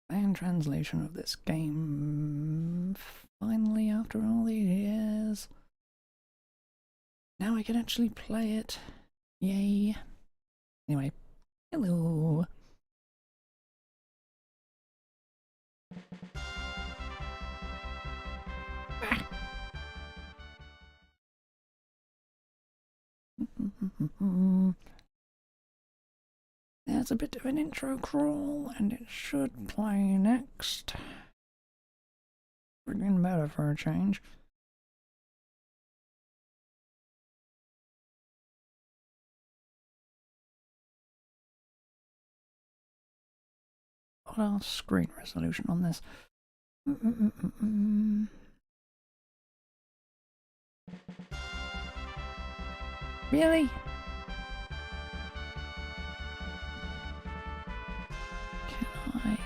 Fan translation of this game. Finally, after all these years. Now I can actually play it. Yay. Anyway, hello. There's a bit of an intro crawl, and it should play next. We're getting better for a change. What our screen resolution on this? Really? Can I?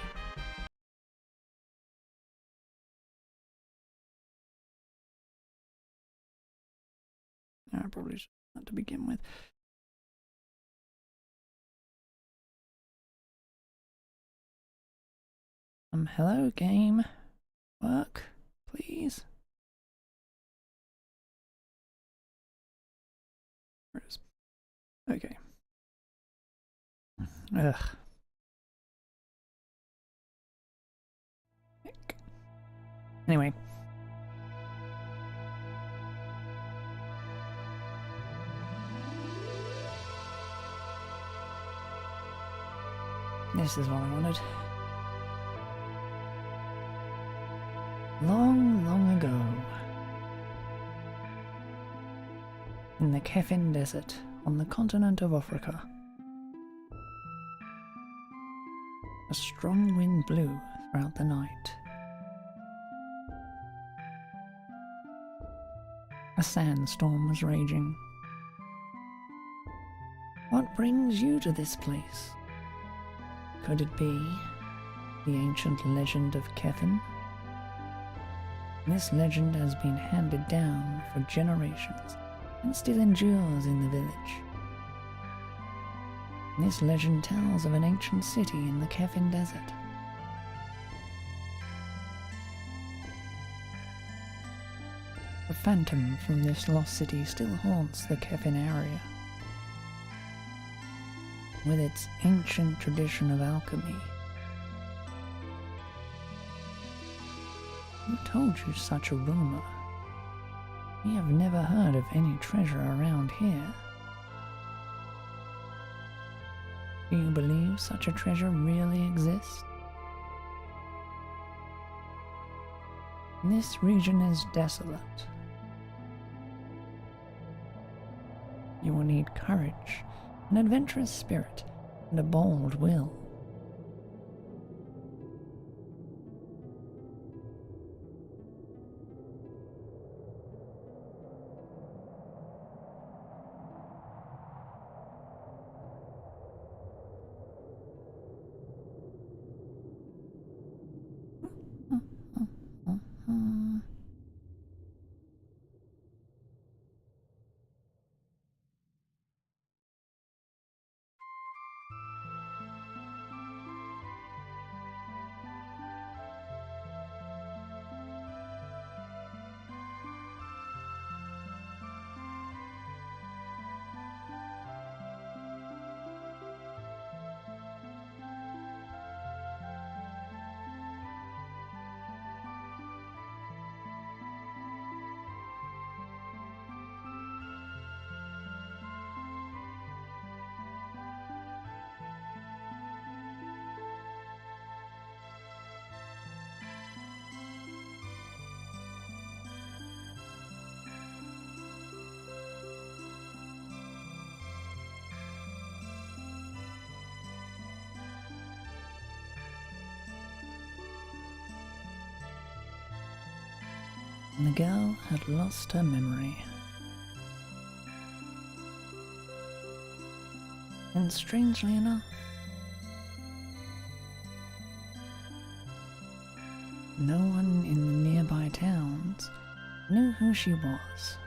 No, I probably should not to begin with. Hello, game. Work, please. Where is? Okay. Ugh. Heck. Anyway. This is what I wanted. Long, long ago, in the Kefin Desert on the continent of Africa, a strong wind blew throughout the night. A sandstorm was raging. What brings you to this place? Could it be the ancient legend of Kefin? This legend has been handed down for generations and still endures in the village. This legend tells of an ancient city in the Kefin Desert. A phantom from this lost city still haunts the Kefin area. With its ancient tradition of alchemy. Who told you such a rumor? We have never heard of any treasure around here. Do you believe such a treasure really exists? This region is desolate. You will need courage, an adventurous spirit, and a bold will. The girl had lost her memory. And strangely enough, no one in the nearby towns knew who she was.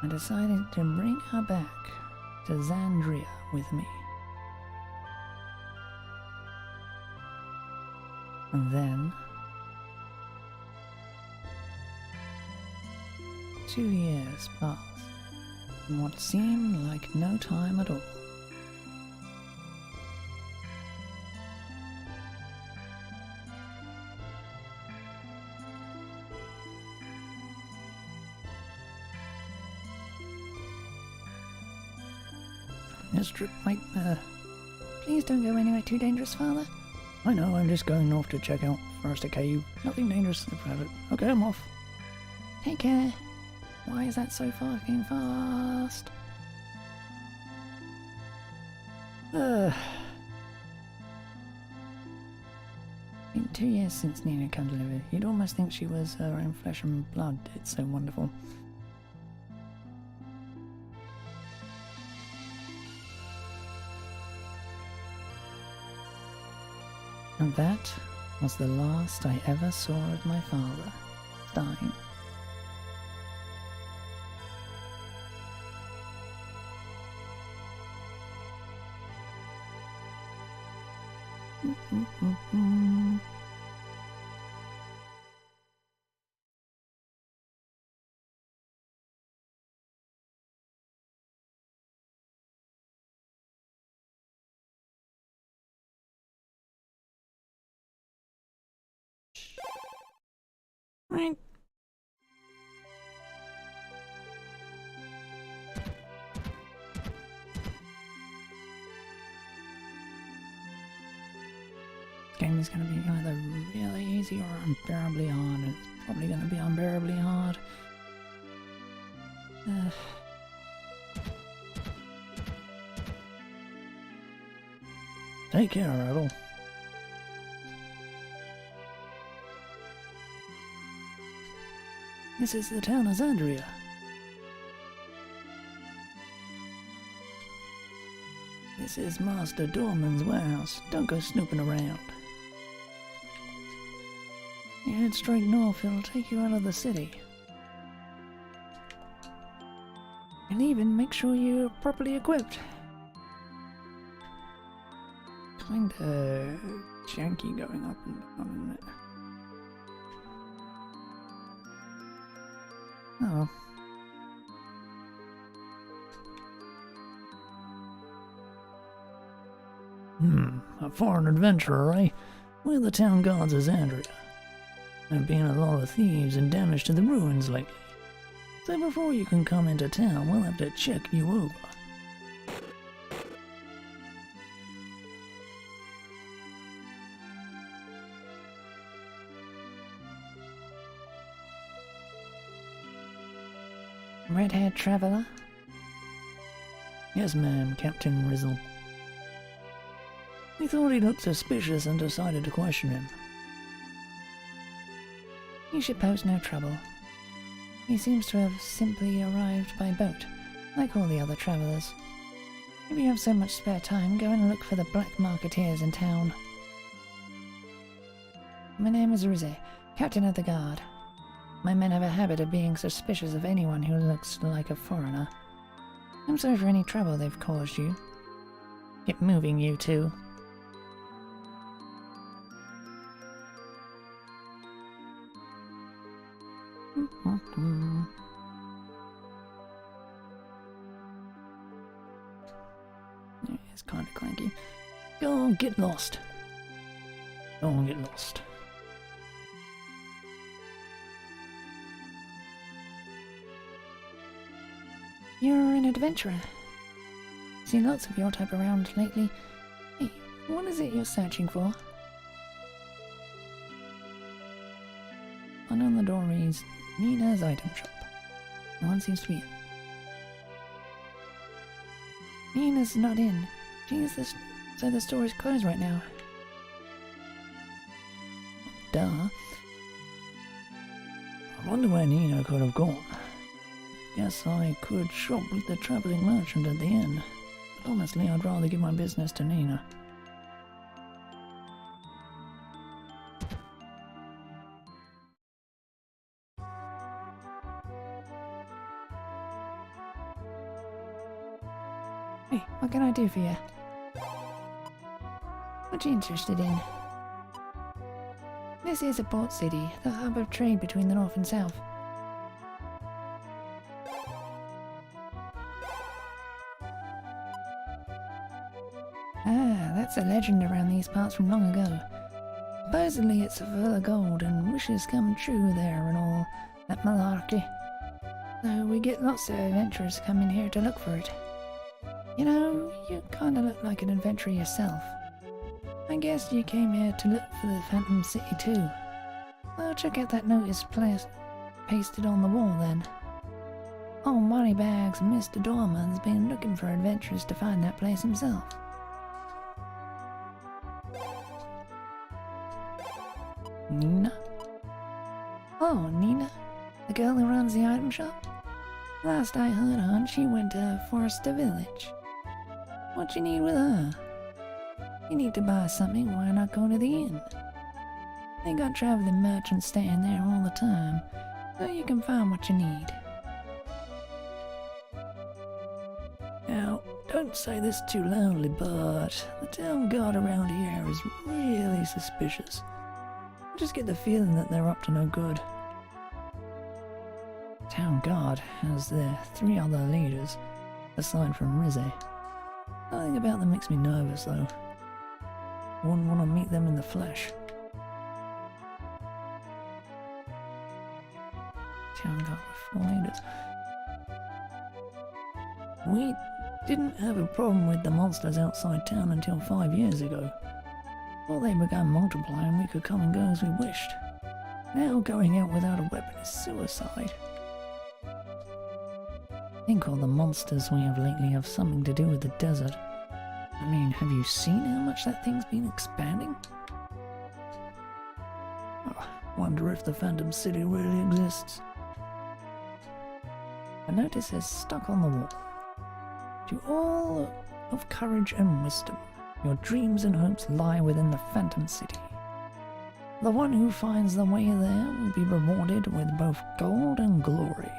I decided to bring her back to Xandria with me. And then 2 years passed in what seemed like no time at all. This trip might, Please don't go anywhere too dangerous, Father. I know, I'm just going north to check out first a cave. Nothing dangerous about it. Okay, I'm off. Take care. Why is that so fucking fast? Been 2 years since Nina came to live here. You'd almost think she was her own flesh and blood. It's so wonderful. And that was the last I ever saw of my father, dying. Right. This game is going to be either really easy or unbearably hard. It's probably going to be unbearably hard. Take care, Rebel. This is the town of Xandria. This is Master Dorman's warehouse. Don't go snooping around. You head straight north, it'll take you out of the city. And even make sure you're properly equipped. Kinda janky going up and down, isn't it? Oh. A foreign adventurer, eh? We're the town guards of Xandria. There've been a lot of thieves and damage to the ruins lately. So before you can come into town, we'll have to check you over. Red-haired traveller? Yes, ma'am, Captain Rizzle. We thought he looked suspicious and decided to question him. You should pose no trouble. He seems to have simply arrived by boat, like all the other travellers. If you have so much spare time, go and look for the black marketeers in town. My name is Rizze, Captain of the Guard. My men have a habit of being suspicious of anyone who looks like a foreigner. I'm sorry for any trouble they've caused you. Get moving, you two. It's kind of clanky. Go on, get lost. Go on, get lost. You're an adventurer. Seen lots of your type around lately. Hey, what is it you're searching for? And on the door reads, Nina's item shop. No one seems to be in. Nina's not in. Jesus, so the store is closed right now. Duh. I wonder where Nina could have gone. Guess I could shop with the travelling merchant at the inn. But honestly, I'd rather give my business to Nina. Hey, what can I do for you? What you interested in? This is a port city, the hub of trade between the north and south. Ah, that's a legend around these parts from long ago. Supposedly it's full of gold and wishes come true there and all that malarkey. So we get lots of adventurers coming here to look for it. You know, you kinda look like an adventurer yourself. I guess you came here to look for the Phantom City too. Well, check out that notice pasted on the wall then. Old Moneybags Mr. Dorman's been looking for adventurers to find that place himself. Nina? Oh, Nina? The girl who runs the item shop? Last I heard on, she went to Forrester Village. What you need with her? You need to buy something, why not go to the inn? They got traveling merchants staying there all the time, so you can find what you need. Now, don't say this too loudly, but the town guard around here is really suspicious. I just get the feeling that they're up to no good. Town guard has their 3 other leaders, aside from Rizze. Nothing about them makes me nervous, though. I wouldn't want to meet them in the flesh. Town guard with 4 leaders. We didn't have a problem with the monsters outside town until 5 years ago. Before they began multiplying, we could come and go as we wished. Now going out without a weapon is suicide. I think all the monsters we have lately have something to do with the desert. I mean, have you seen how much that thing's been expanding? Oh, wonder if the Phantom City really exists. A notice is stuck on the wall. To all of courage and wisdom, your dreams and hopes lie within the Phantom City. The one who finds the way there will be rewarded with both gold and glory.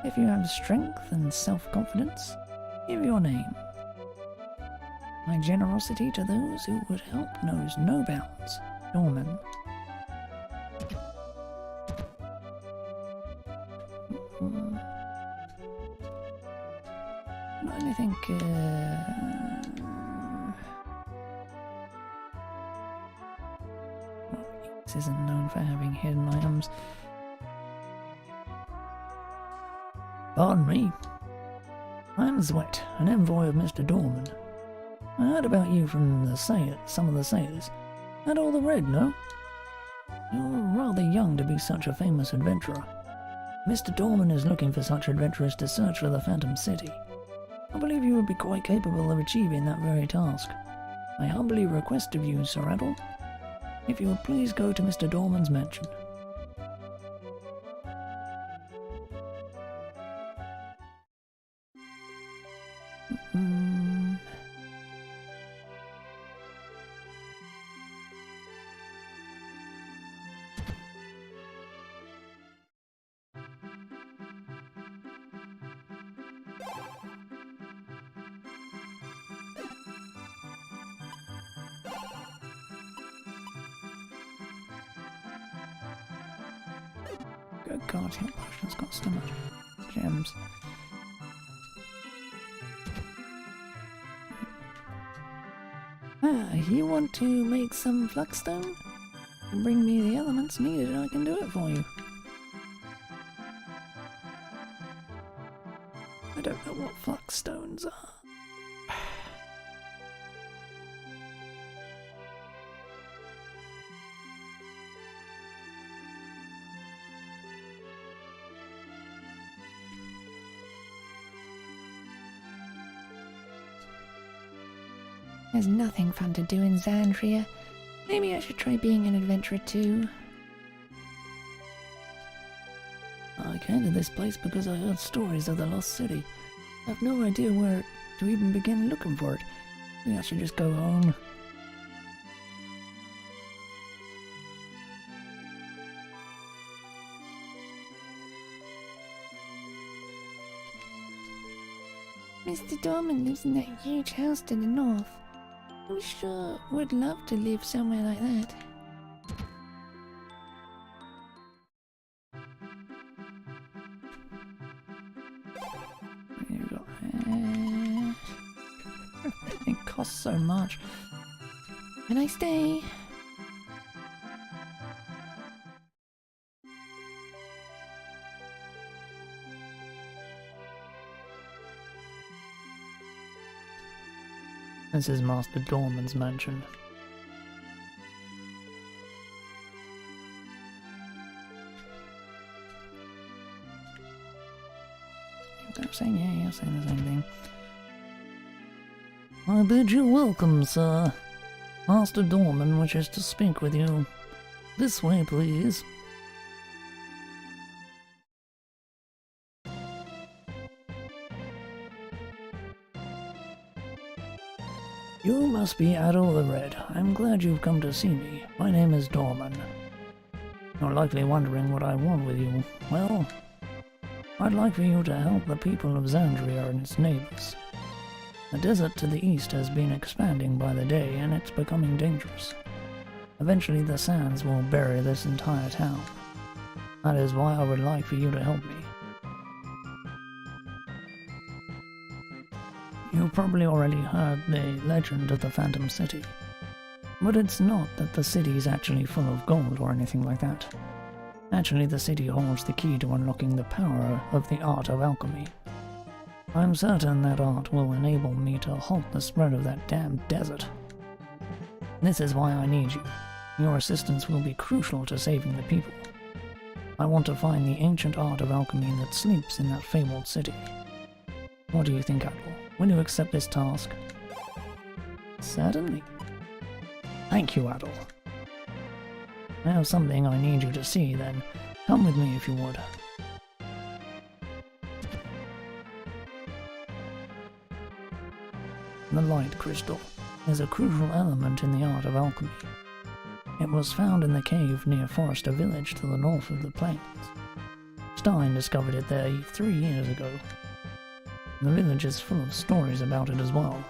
If you have strength and self-confidence, give your name. My generosity to those who would help knows no bounds. Norman. I think, this isn't known for having hidden items. Pardon me. I'm Zwet, an envoy of Mr. Dorman. I heard about you from some of the sailors. Had all the red, no? You're rather young to be such a famous adventurer. Mr. Dorman is looking for such adventurers to search for the Phantom City. I believe you would be quite capable of achieving that very task. I humbly request of you, Sir Adel, if you would please go to Mr. Dorman's mansion. Good God, heal potions got so much gems. Ah, you want to make some fluxstone? Bring me the elements needed and I can do it for you. I don't know what fluxstones are. There's nothing fun to do in Xandria. Maybe I should try being an adventurer too. I came to this place because I heard stories of the lost city. I have no idea where to even begin looking for it. Maybe I should just go home. Mr. Dorman lives in that huge house to the north. I'm sure would love to live somewhere like that. It costs so much. Can I stay? This is Master Dorman's mansion. I'm saying, yeah, you're saying the same thing. I bid you welcome, sir. Master Dorman wishes to speak with you. This way, please. You must be Adol the Red. I'm glad you've come to see me. My name is Dorman. You're likely wondering what I want with you. Well, I'd like for you to help the people of Xandria and its neighbors. The desert to the east has been expanding by the day, and it's becoming dangerous. Eventually the sands will bury this entire town. That is why I would like for you to help me. You probably already heard the legend of the Phantom City. But it's not that the city is actually full of gold or anything like that. Actually, the city holds the key to unlocking the power of the art of alchemy. I'm certain that art will enable me to halt the spread of that damn desert. This is why I need you. Your assistance will be crucial to saving the people. I want to find the ancient art of alchemy that sleeps in that fabled city. What do you think, Adol? Will you accept this task? Certainly. Thank you, Adol. I have something I need you to see, then. Come with me if you would. The light crystal is a crucial element in the art of alchemy. It was found in the cave near Forester Village to the north of the plains. Stein discovered it there 3 years ago. The village is full of stories about it as well.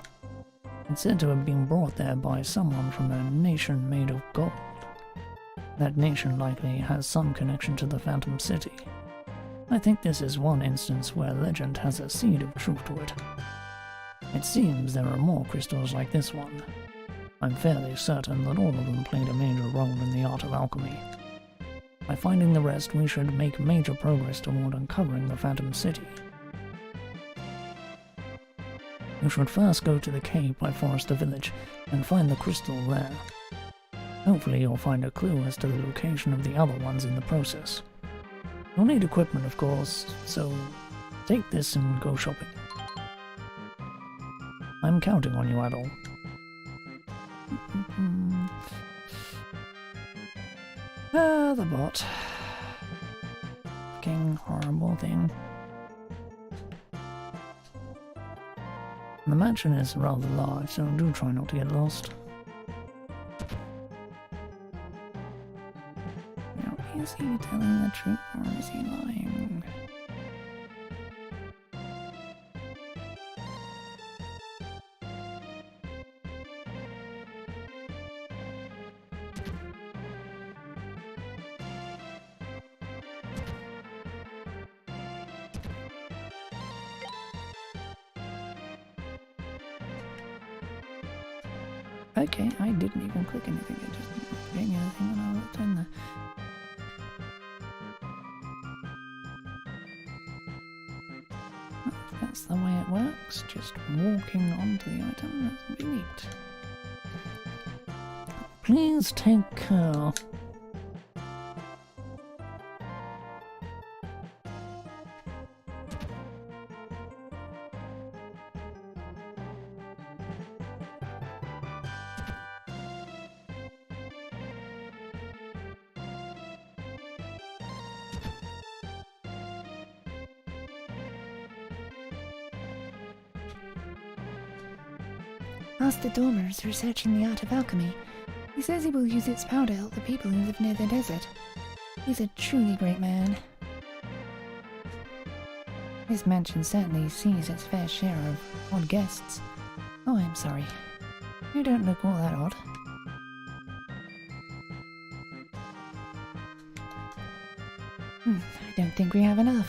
It's said to have been brought there by someone from a nation made of gold. That nation likely has some connection to the Phantom City. I think this is one instance where legend has a seed of truth to it. It seems there are more crystals like this one. I'm fairly certain that all of them played a major role in the art of alchemy. By finding the rest, we should make major progress toward uncovering the Phantom City. You should first go to the cave by Forester Village and find the crystal there. Hopefully you'll find a clue as to the location of the other ones in the process. You'll need equipment, of course, so take this and go shopping. I'm counting on you, Adol. The bot. Fucking horrible thing. The mansion is rather large, so do try not to get lost. Now, is he telling the truth or is he lying? Okay, I didn't even click anything, I just gave me the thing when I looked in there. Well, if that's the way it works, just walking onto the item, that's really neat. Please take care. Master Dormer is researching the art of alchemy. He says he will use its power to help the people who live near the desert. He's a truly great man. This mansion certainly sees its fair share of odd guests. Oh, I'm sorry. You don't look all that odd. I don't think we have enough.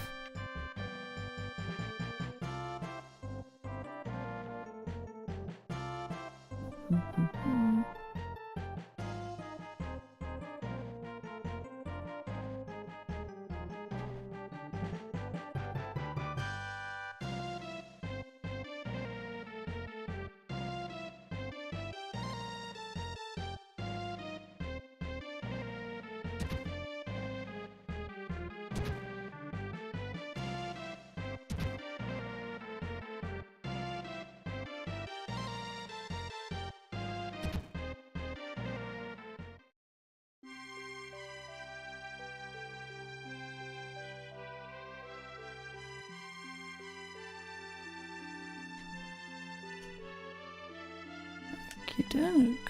Okey-doke.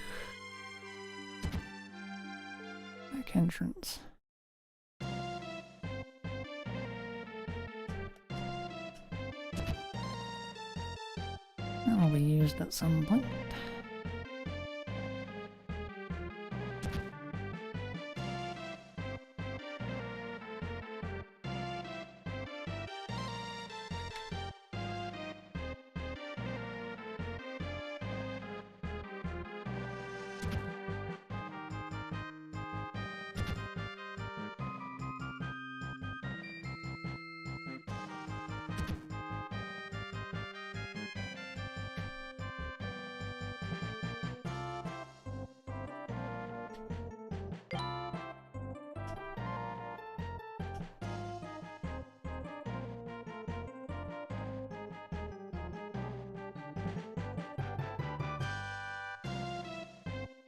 Back entrance. That'll be used at some point.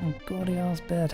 Oh, gaudy ass bed.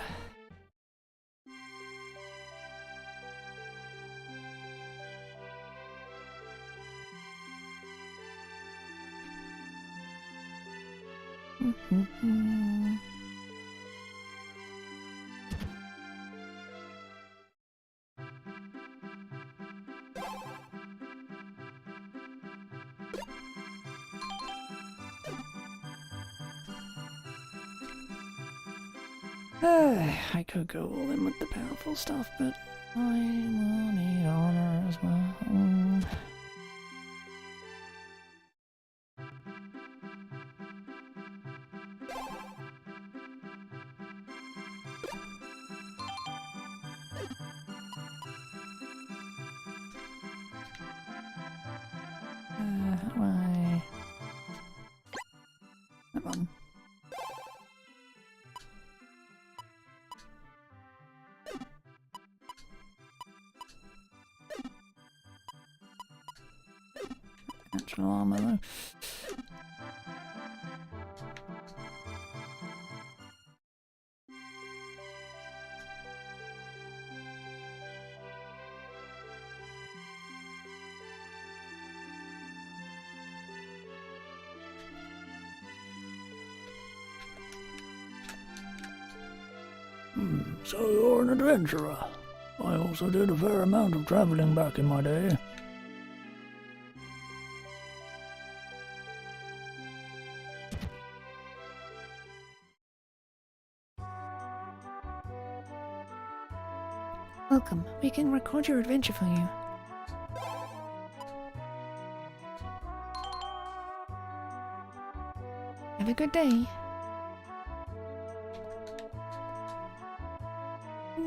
I could go all in with the powerful stuff, but I will need honor as well. How do I... Come on. Natural armor though. So you're an adventurer. I also did a fair amount of traveling back in my day. Welcome. We can record your adventure for you. Have a good day.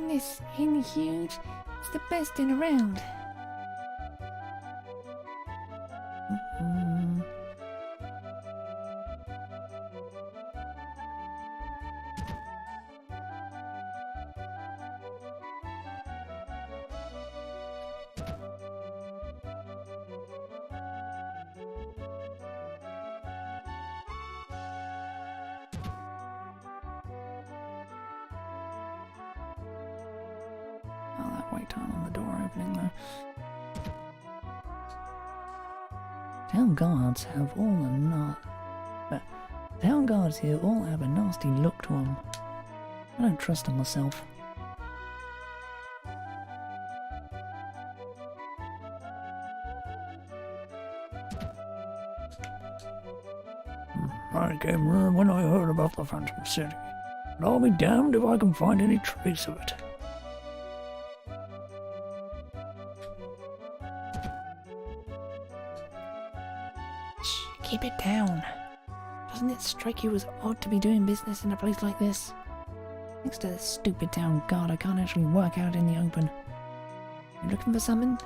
This in huge. It's the best in around. Oh, that white tile on the door opening though. Town guards have all town guards here all have a nasty look to them. I don't trust them myself. became ruined when I heard about the Phantom City. And I'll be damned if I can find any trace of it. Shh, keep it down. Doesn't it strike you as odd to be doing business in a place like this? Thanks to this stupid town guard, I can't actually work out in the open. You looking for something?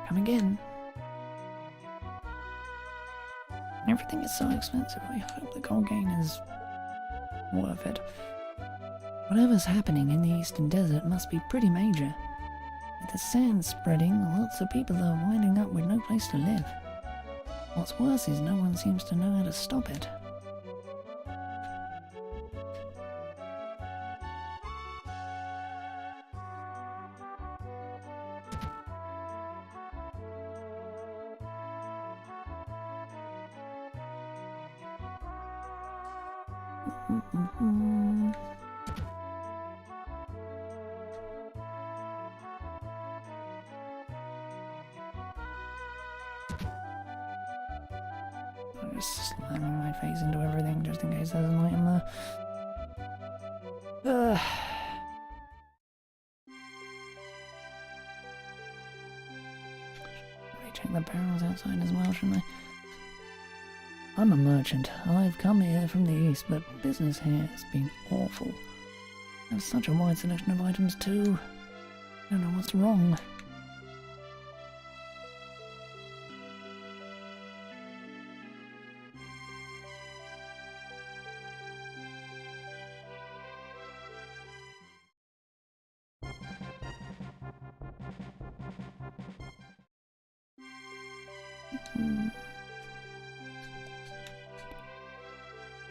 Come again. Everything is so expensive. I hope the gold gain is worth it. Whatever's happening in the Eastern Desert must be pretty major. With the sand spreading, lots of people are winding up with no place to live. What's worse is no one seems to know how to stop it. I'm just slamming my face into everything just in case there's an item there. Check the barrels outside as well, shouldn't I? I'm a merchant. I've come here from the east, but business here has been awful. There's such a wide selection of items too. I don't know what's wrong.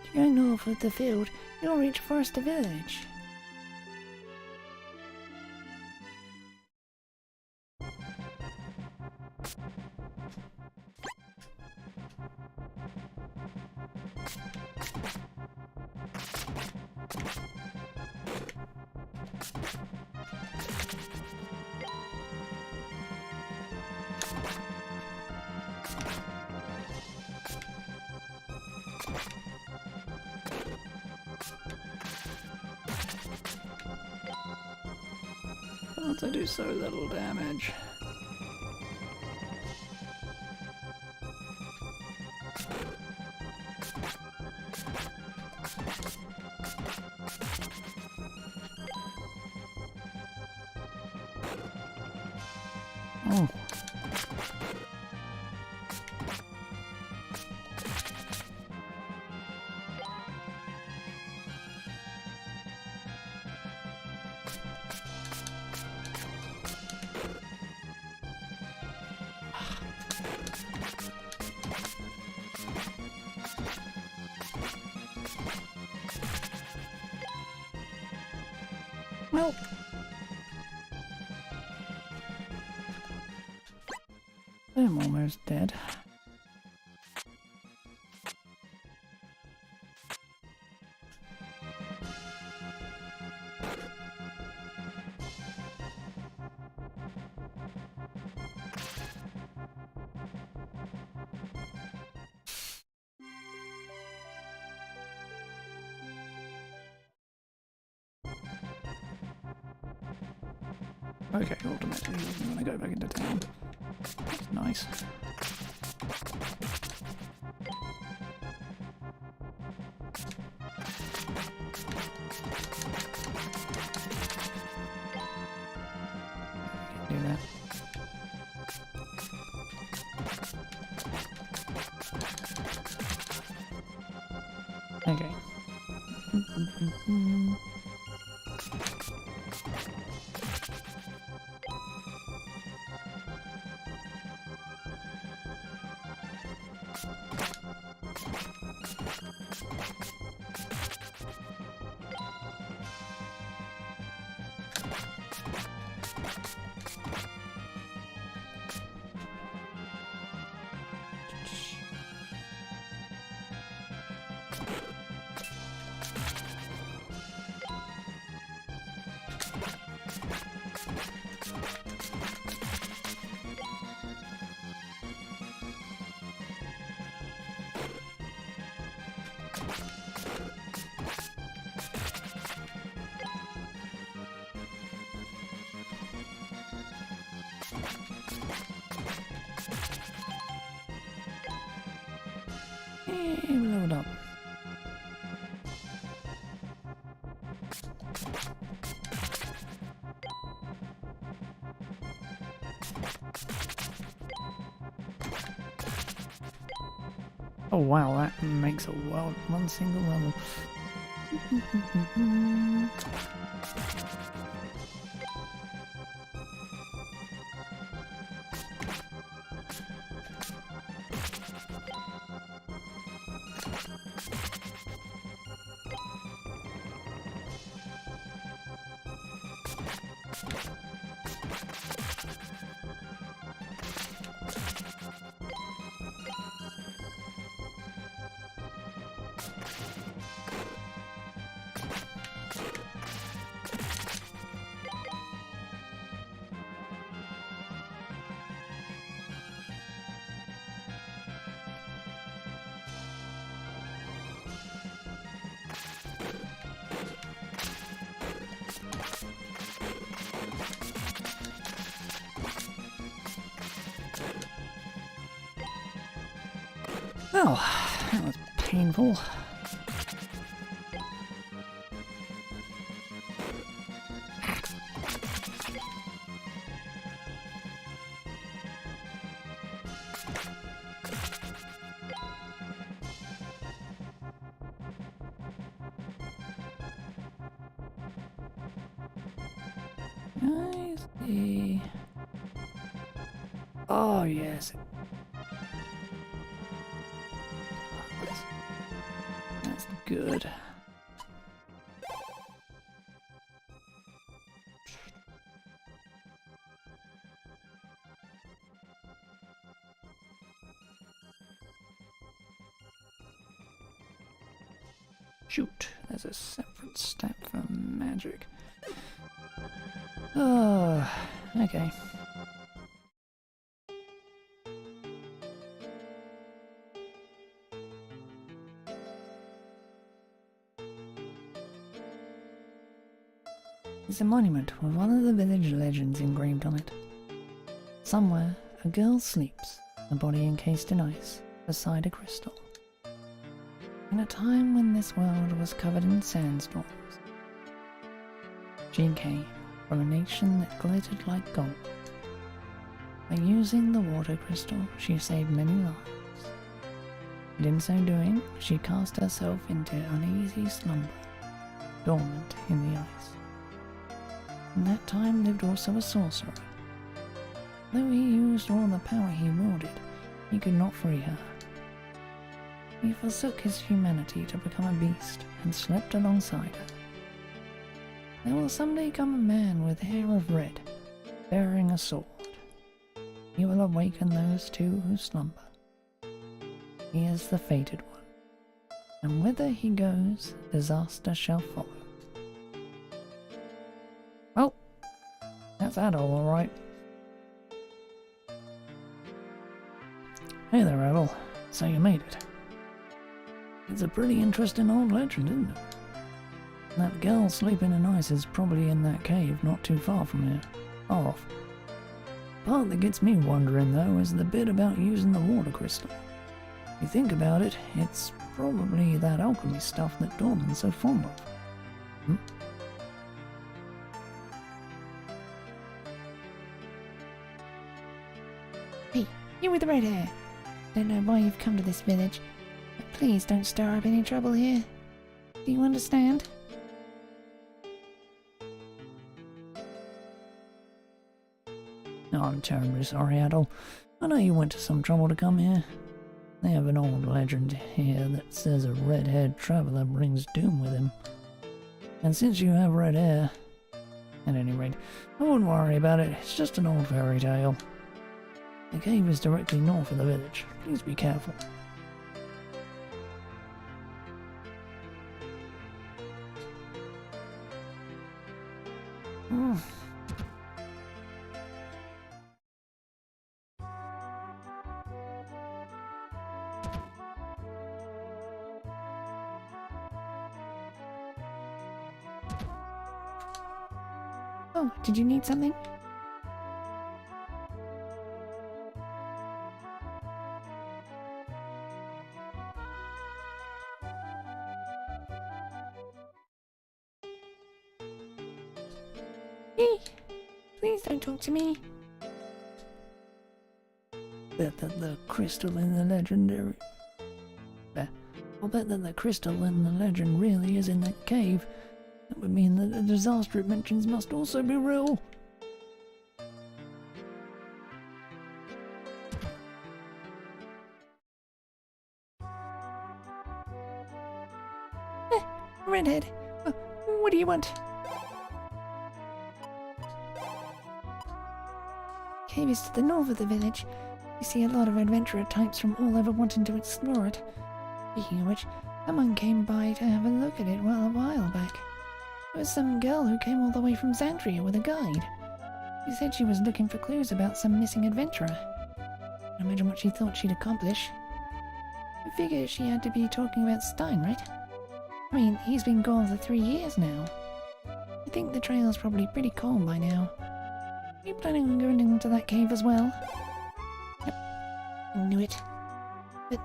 If you're going north of the field, you'll reach Forester Village. Once I do so little damage. Oh. Well, I'm almost dead. Okay, automatically I'm gonna go back into town. That's nice. Do that. Okay. Hey, we leveled up. Oh wow, that makes a world one single level. Well, that was painful. I see. Oh yes. That's good. Shoot, there's a separate step for magic. Oh, okay. There's a monument with one of the village legends engraved on it. Somewhere, a girl sleeps, her body encased in ice, beside a crystal. In a time when this world was covered in sandstorms, she came from a nation that glittered like gold. By using the water crystal, she saved many lives. And in so doing, she cast herself into uneasy slumber, dormant in the ice. In that time lived also a sorcerer. Though he used all the power he wielded, he could not free her. He forsook his humanity to become a beast and slept alongside her. There will someday come a man with hair of red, bearing a sword. He will awaken those two who slumber. He is the fated one, and whither he goes, disaster shall follow. Well, that's that all right. Hey there, Adel. So you made it. It's a pretty interesting old legend, isn't it? That girl sleeping in ice is probably in that cave not too far from here. Far off. Part that gets me wondering, though, is the bit about using the water crystal. If you think about it, it's probably that alchemy stuff that Dorman's so fond of. Hey, you with the red hair. Don't know why you've come to this village, but please don't stir up any trouble here. Do you understand? Oh, I'm terribly sorry, Adel. I know you went to some trouble to come here. They have an old legend here that says a red-haired traveller brings doom with him. And since you have red hair... At any rate, I wouldn't worry about it, it's just an old fairy tale. The cave is directly north of the village. Please be careful. Oh, did you need something? Please don't talk to me. Bet that the crystal in the legendary... I'll bet that the crystal in the legend really is in that cave. That would mean that the disaster it mentions must also be real. Redhead, what do you want? Cave is to the north of the village. You see a lot of adventurer types from all over wanting to explore it. Speaking of which, someone came by to have a look at it a while back. It was some girl who came all the way from Xandria with a guide. She said she was looking for clues about some missing adventurer. Imagine what she thought she'd accomplish. I figure she had to be talking about Stein, right? I mean, he's been gone for 3 years now. I think the trail's probably pretty calm by now. Are you planning on going into that cave as well? Yep, I knew it. But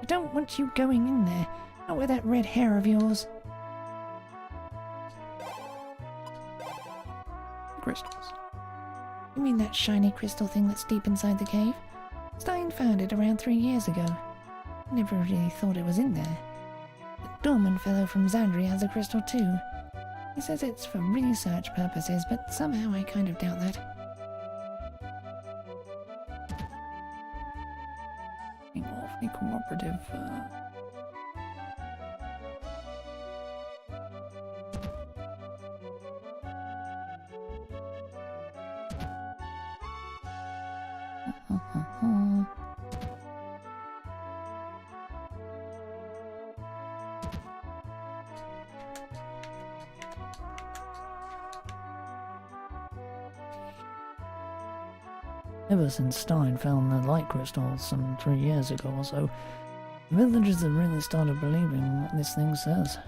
I don't want you going in there, not with that red hair of yours. Crystals. You mean that shiny crystal thing that's deep inside the cave? Stein found it around 3 years ago. Never really thought it was in there. The Dorman fellow from Xandria has a crystal too. He says it's for research purposes, but somehow I kind of doubt that. Being awfully cooperative. Ever since Stein found the light crystals some 3 years ago or so, the villagers have really started believing what this thing says.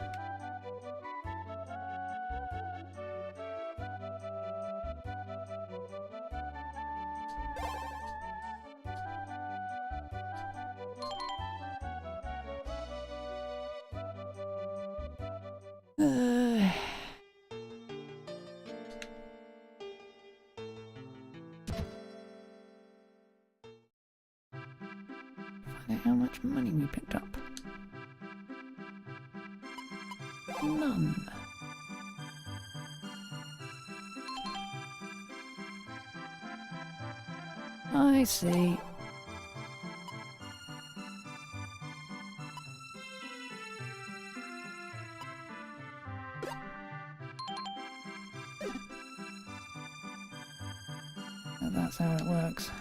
Find out how much money we picked up. None. I see. So that's how it works.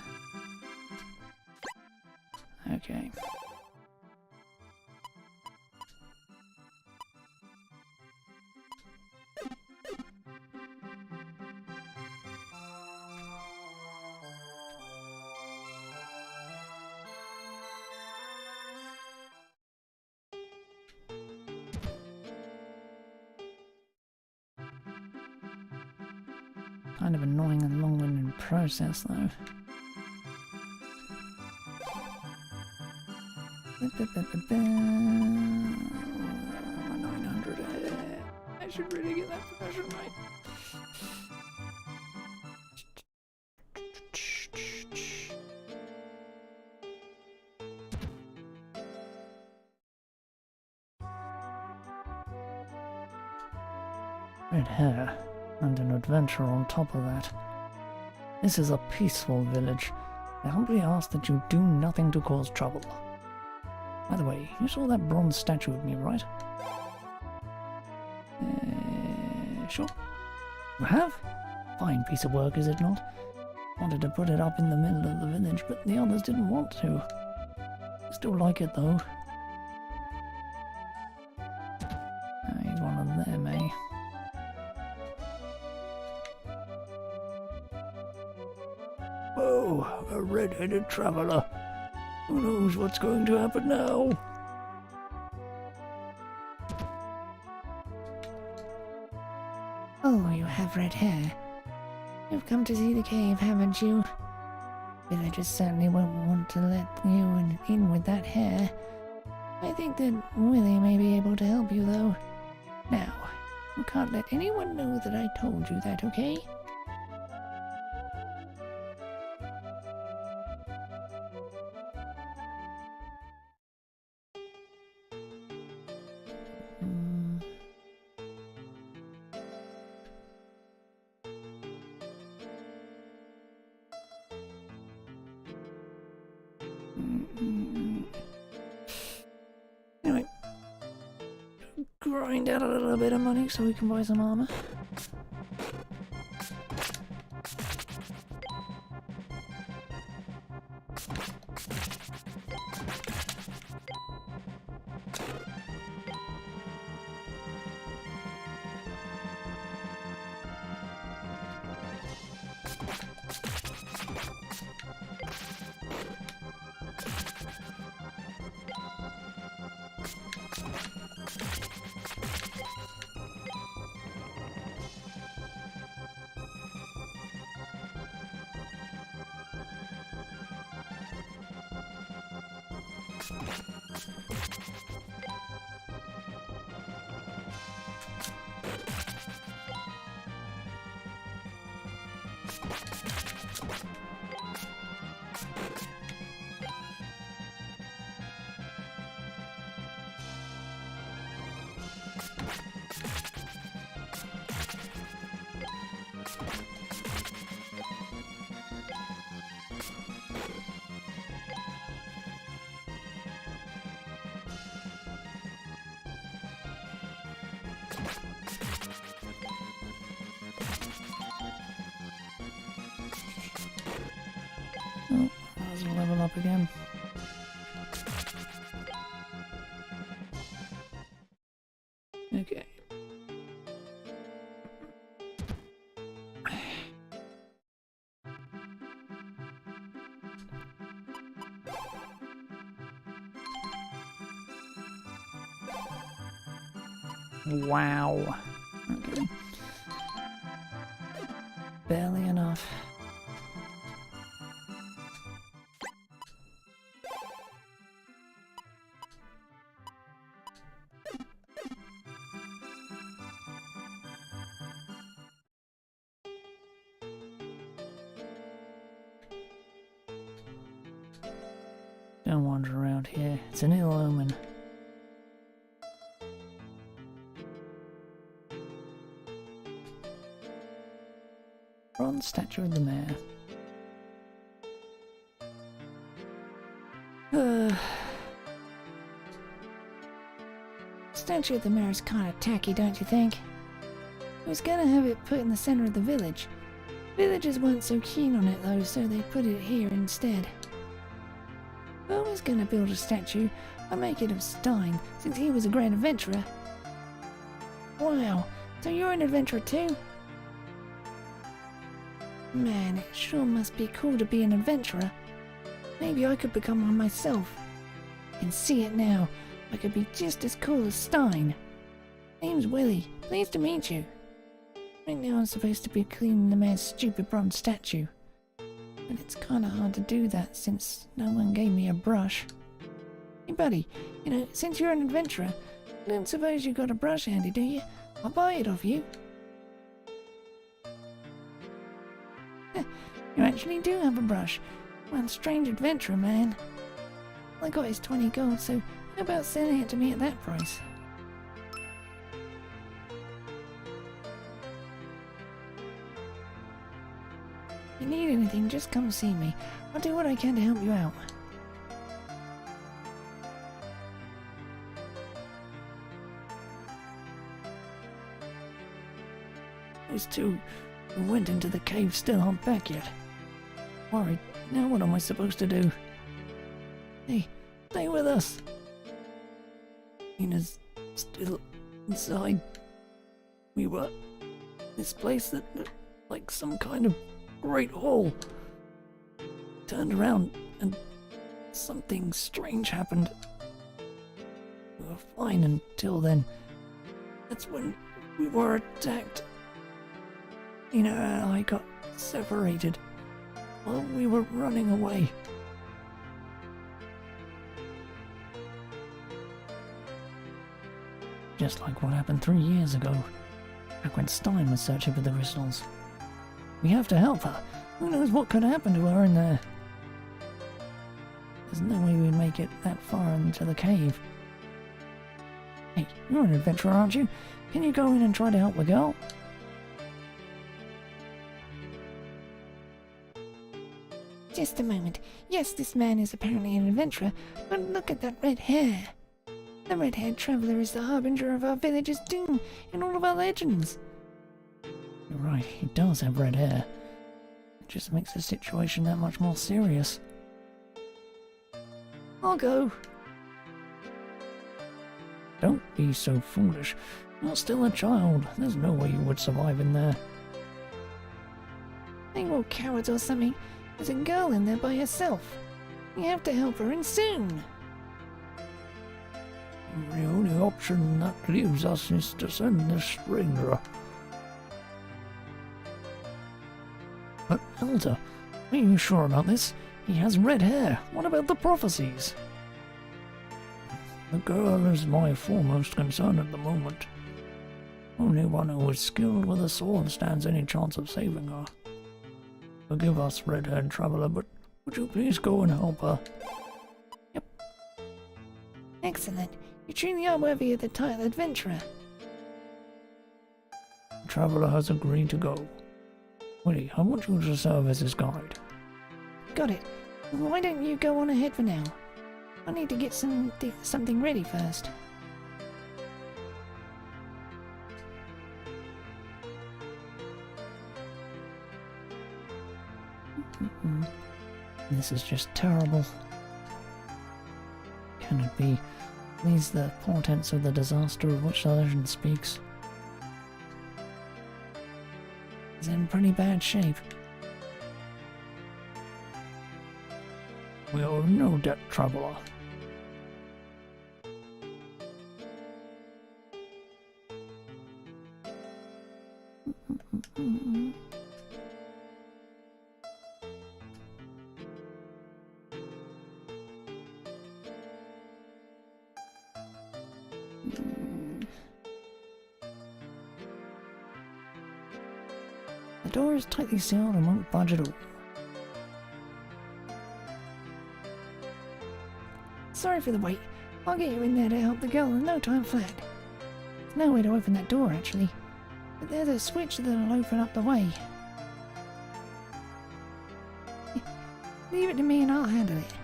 Okay. Kind of annoying and long-winded process, though. $900. I should really get that profession right. Red hair, and an adventure on top of that. This is a peaceful village. I humbly ask that you do nothing to cause trouble. By the way, you saw that bronze statue of me, right? Sure. You have? Fine piece of work, is it not? Wanted to put it up in the middle of the village, but the others didn't want to. Still like it, though. He's one of them, eh? Whoa, a red-headed traveller. Who knows what's going to happen now? Oh, you have red hair. You've come to see the cave, haven't you? Villagers certainly won't want to let you in with that hair. I think that Willie may be able to help you, though. Now, you can't let anyone know that I told you that, okay? grind out a little bit of money so we can buy some armor. Oh, that was a level up again. Okay. Wow. Okay. Barely enough. Don't wander around here. It's an ill omen. Bronze statue of the mayor. Statue of the mayor is kind of tacky, don't you think? I was gonna have it put in the center of the village. Villagers weren't so keen on it though, so they put it here instead. If I was gonna build a statue, I'd make it of Stein, since he was a great adventurer. Wow, so you're an adventurer too? Man, it sure must be cool to be an adventurer. Maybe I could become one myself. I can see it now. I could be just as cool as Stein. Name's Willie. Pleased to meet you. Right now I'm supposed to be cleaning the mayor's stupid bronze statue. But it's kinda hard to do that since no one gave me a brush. Hey buddy, since you're an adventurer, I don't suppose you got a brush handy, do you? I'll buy it off you. You actually do have a brush. One strange adventurer, man. I got his 20 gold, so how about selling it to me at that price? If you need anything, just come see me. I'll do what I can to help you out. Those two who went into the cave still aren't back yet. Worried. Now what am I supposed to do? Hey, stay with us. Nina's still inside. We were this place that looked like some kind of great hall. Turned around and something strange happened. We were fine until then. That's when we were attacked. Nina and I got separated while we were running away. Just like what happened 3 years ago, back when Stein was searching for the crystals. We have to help her. Who knows what could happen to her in there? There's no way we'd make it that far into the cave. Hey, you're an adventurer, aren't you? Can you go in and try to help the girl? Just a moment. Yes, this man is apparently an adventurer, but look at that red hair. The red-haired traveller is the harbinger of our village's doom in all of our legends. You're right, he does have red hair. It just makes the situation that much more serious. I'll go. Don't be so foolish. You're still a child. There's no way you would survive in there. They were cowards or something. There's a girl in there by herself. We have to help her, and soon. The only option that leaves us is to send this stranger. But Elder, are you sure about this? He has red hair. What about the prophecies? The girl is my foremost concern at the moment. Only one who is skilled with a sword stands any chance of saving her. Forgive us, red-haired traveller, but would you please go and help her? Yep. Excellent. You truly are worthy of the title adventurer. The traveller has agreed to go. Willie, I want you to serve as his guide. Got it. Why don't you go on ahead for now? I need to get something ready first. This is just terrible. Can it be? These the portents of the disaster of which the legend speaks? He's in pretty bad shape. We owe no debt, traveller. The door is tightly sealed and won't budge at all. Sorry for the wait. I'll get you in there to help the girl in no time flat. There's no way to open that door, actually. But there's a switch that'll open up the way. Leave it to me and I'll handle it.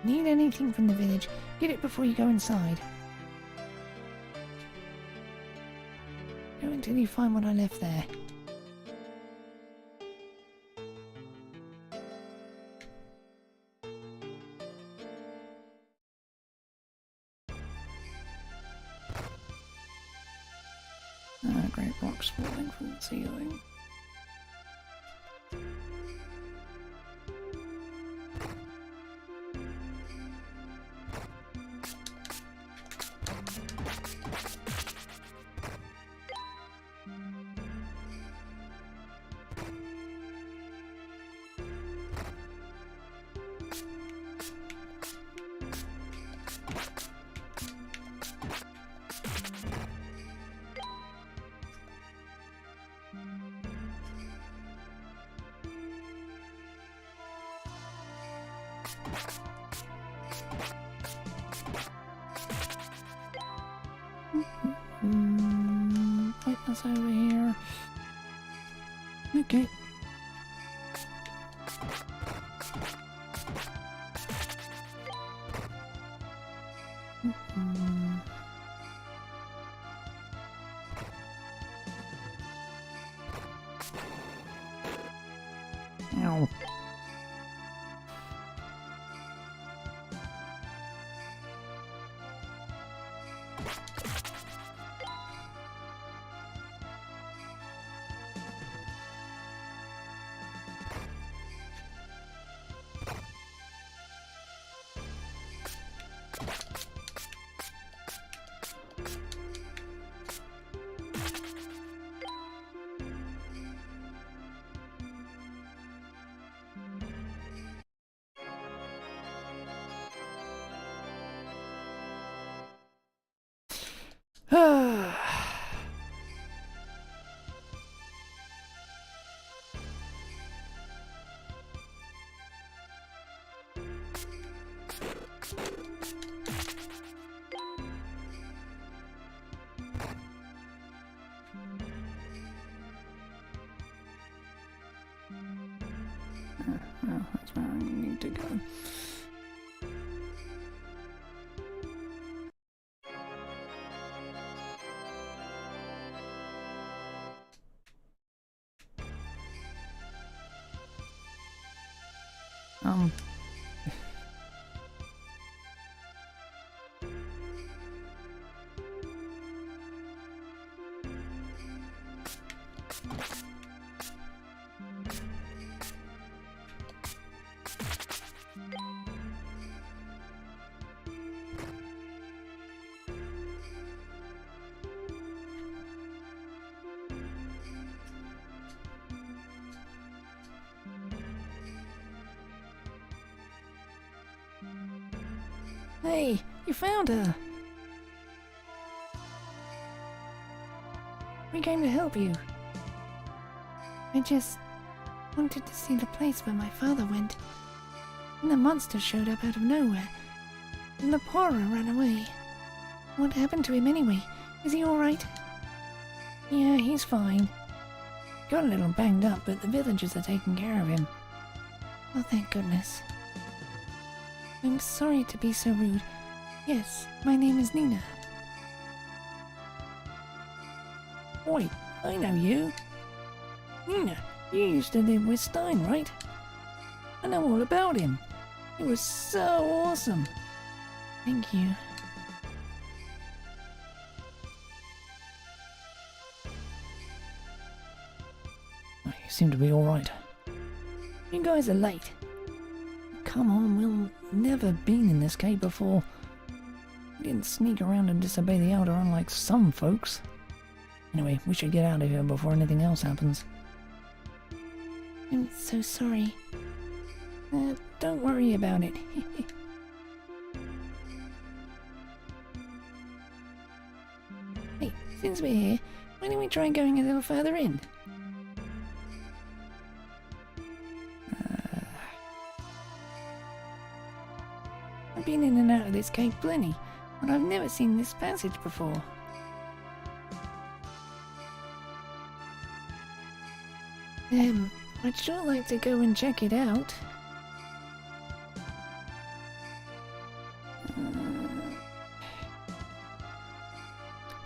Need anything from the village, get it before you go inside. Go until you find what I left there. Great rocks falling from the ceiling. Wait, that's over here. Okay. Ow. That's very Um... Hey, you found her! We came to help you. I just wanted to see the place where my father went. And the monster showed up out of nowhere. And the Pora ran away. What happened to him anyway? Is he alright? Yeah, he's fine. Got a little banged up, but the villagers are taking care of him. Oh, thank goodness. I'm sorry to be so rude. Yes, my name is Nina. Wait, I know you. Nina, you used to live with Stein, right? I know all about him. It was so awesome. Thank you. You seem to be alright. You guys are late. Come on, we've never been in this cave before. We didn't sneak around and disobey the Elder unlike some folks. Anyway, we should get out of here before anything else happens. I'm so sorry. Don't worry about it. Hey, since we're here, why don't we try going a little further in? I've been in and out of this cave plenty, but I've never seen this passage before. I'd sure like to go and check it out.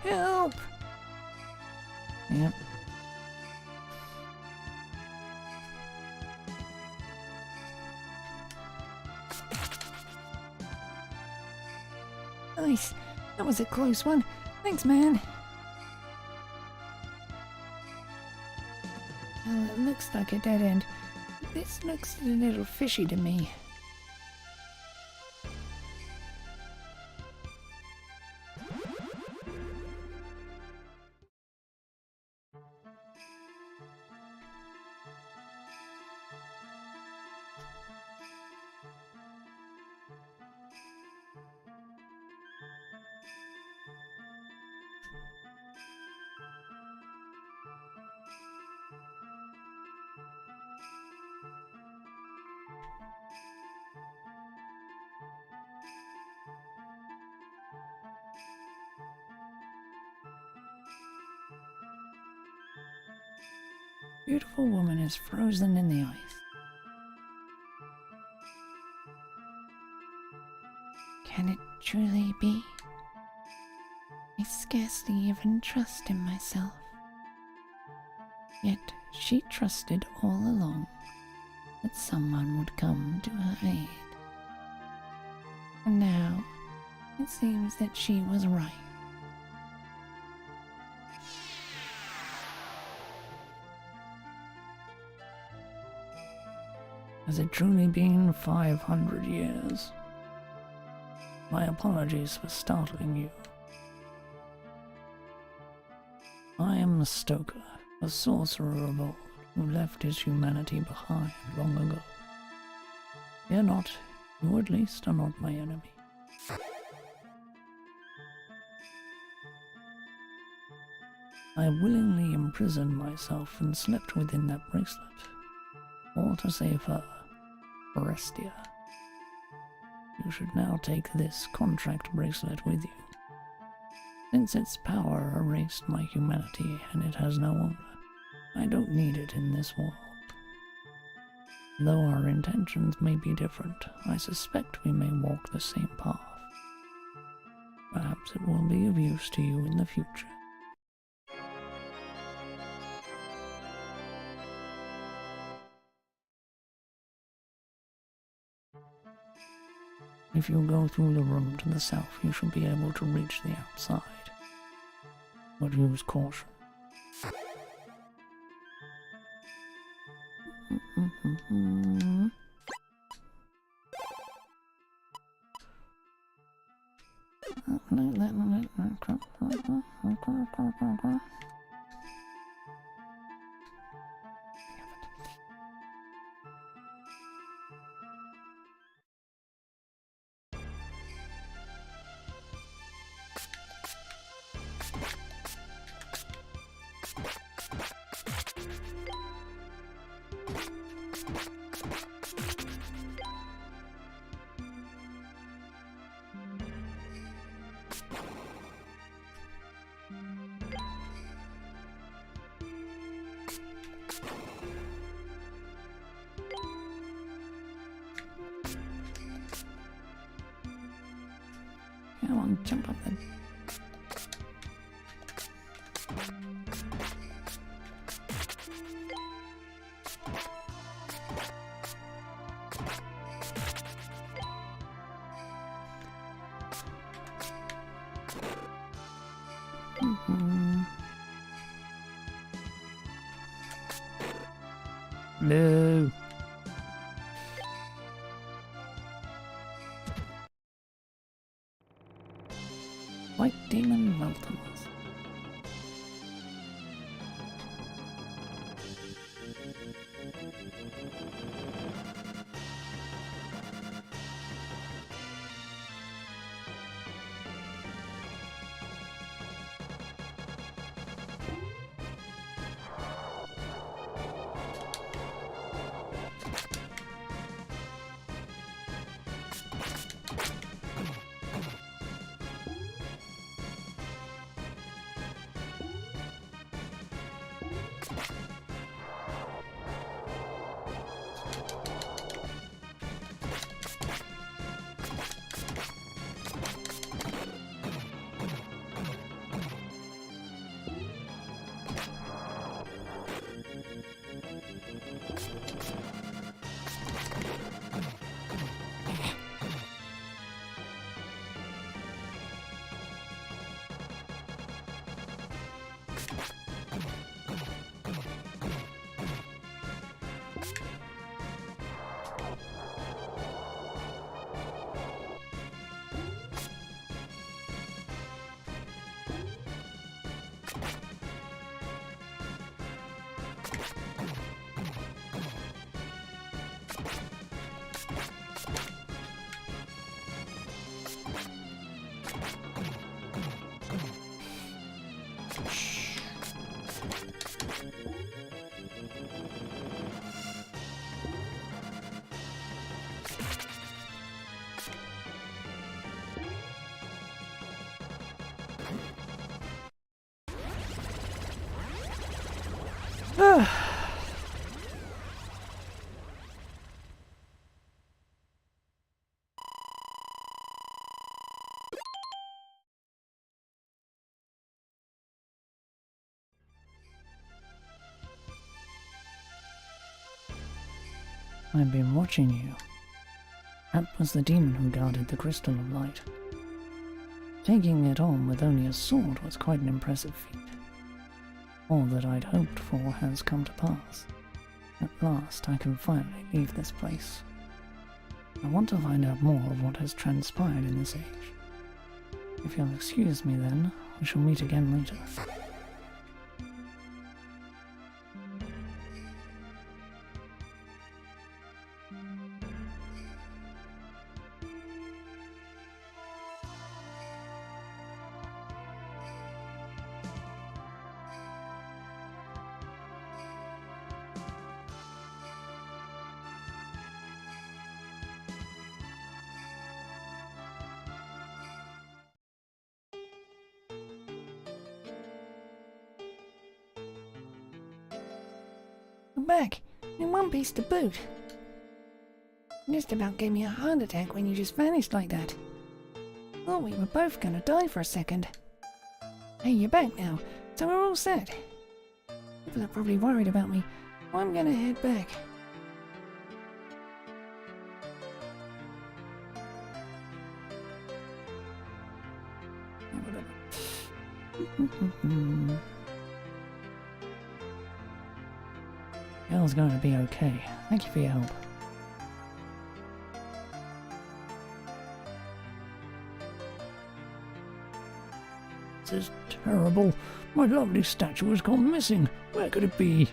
Help! Yep. Nice. That was a close one. Thanks, man. Well, it looks like a dead end. This looks a little fishy to me. Beautiful woman is frozen in the ice. Can it truly be? I scarcely even trust in myself. Yet she trusted all along that someone would come to her aid. And now it seems that she was right. Has it truly been 500 years? My apologies for startling you. I am the Stoker, a sorcerer of old, who left his humanity behind long ago. Fear not, you at least are not my enemy. I willingly imprisoned myself and slept within that bracelet, all to save her, Orestia. You should now take this contract bracelet with you. Since its power erased my humanity and it has no owner, I don't need it in this world. Though our intentions may be different, I suspect we may walk the same path. Perhaps it will be of use to you in the future. If you go through the room to the south, you should be able to reach the outside. But use caution. Come on, jump up then. No. White Demon Mountains. I've been watching you. That was the demon who guarded the Crystal of Light. Taking it on with only a sword was quite an impressive feat. All that I'd hoped for has come to pass. At last I can finally leave this place. I want to find out more of what has transpired in this age. If you'll excuse me then, we shall meet again later. I'm back, in one piece to boot. You just about gave me a heart attack when you just vanished like that. Thought we were both gonna die for a second. Hey, you're back now, so we're all set. People are probably worried about me, so I'm gonna head back. Whatever. Girl's going to be okay. Thank you for your help. This is terrible. My lovely statue has gone missing. Where could it be?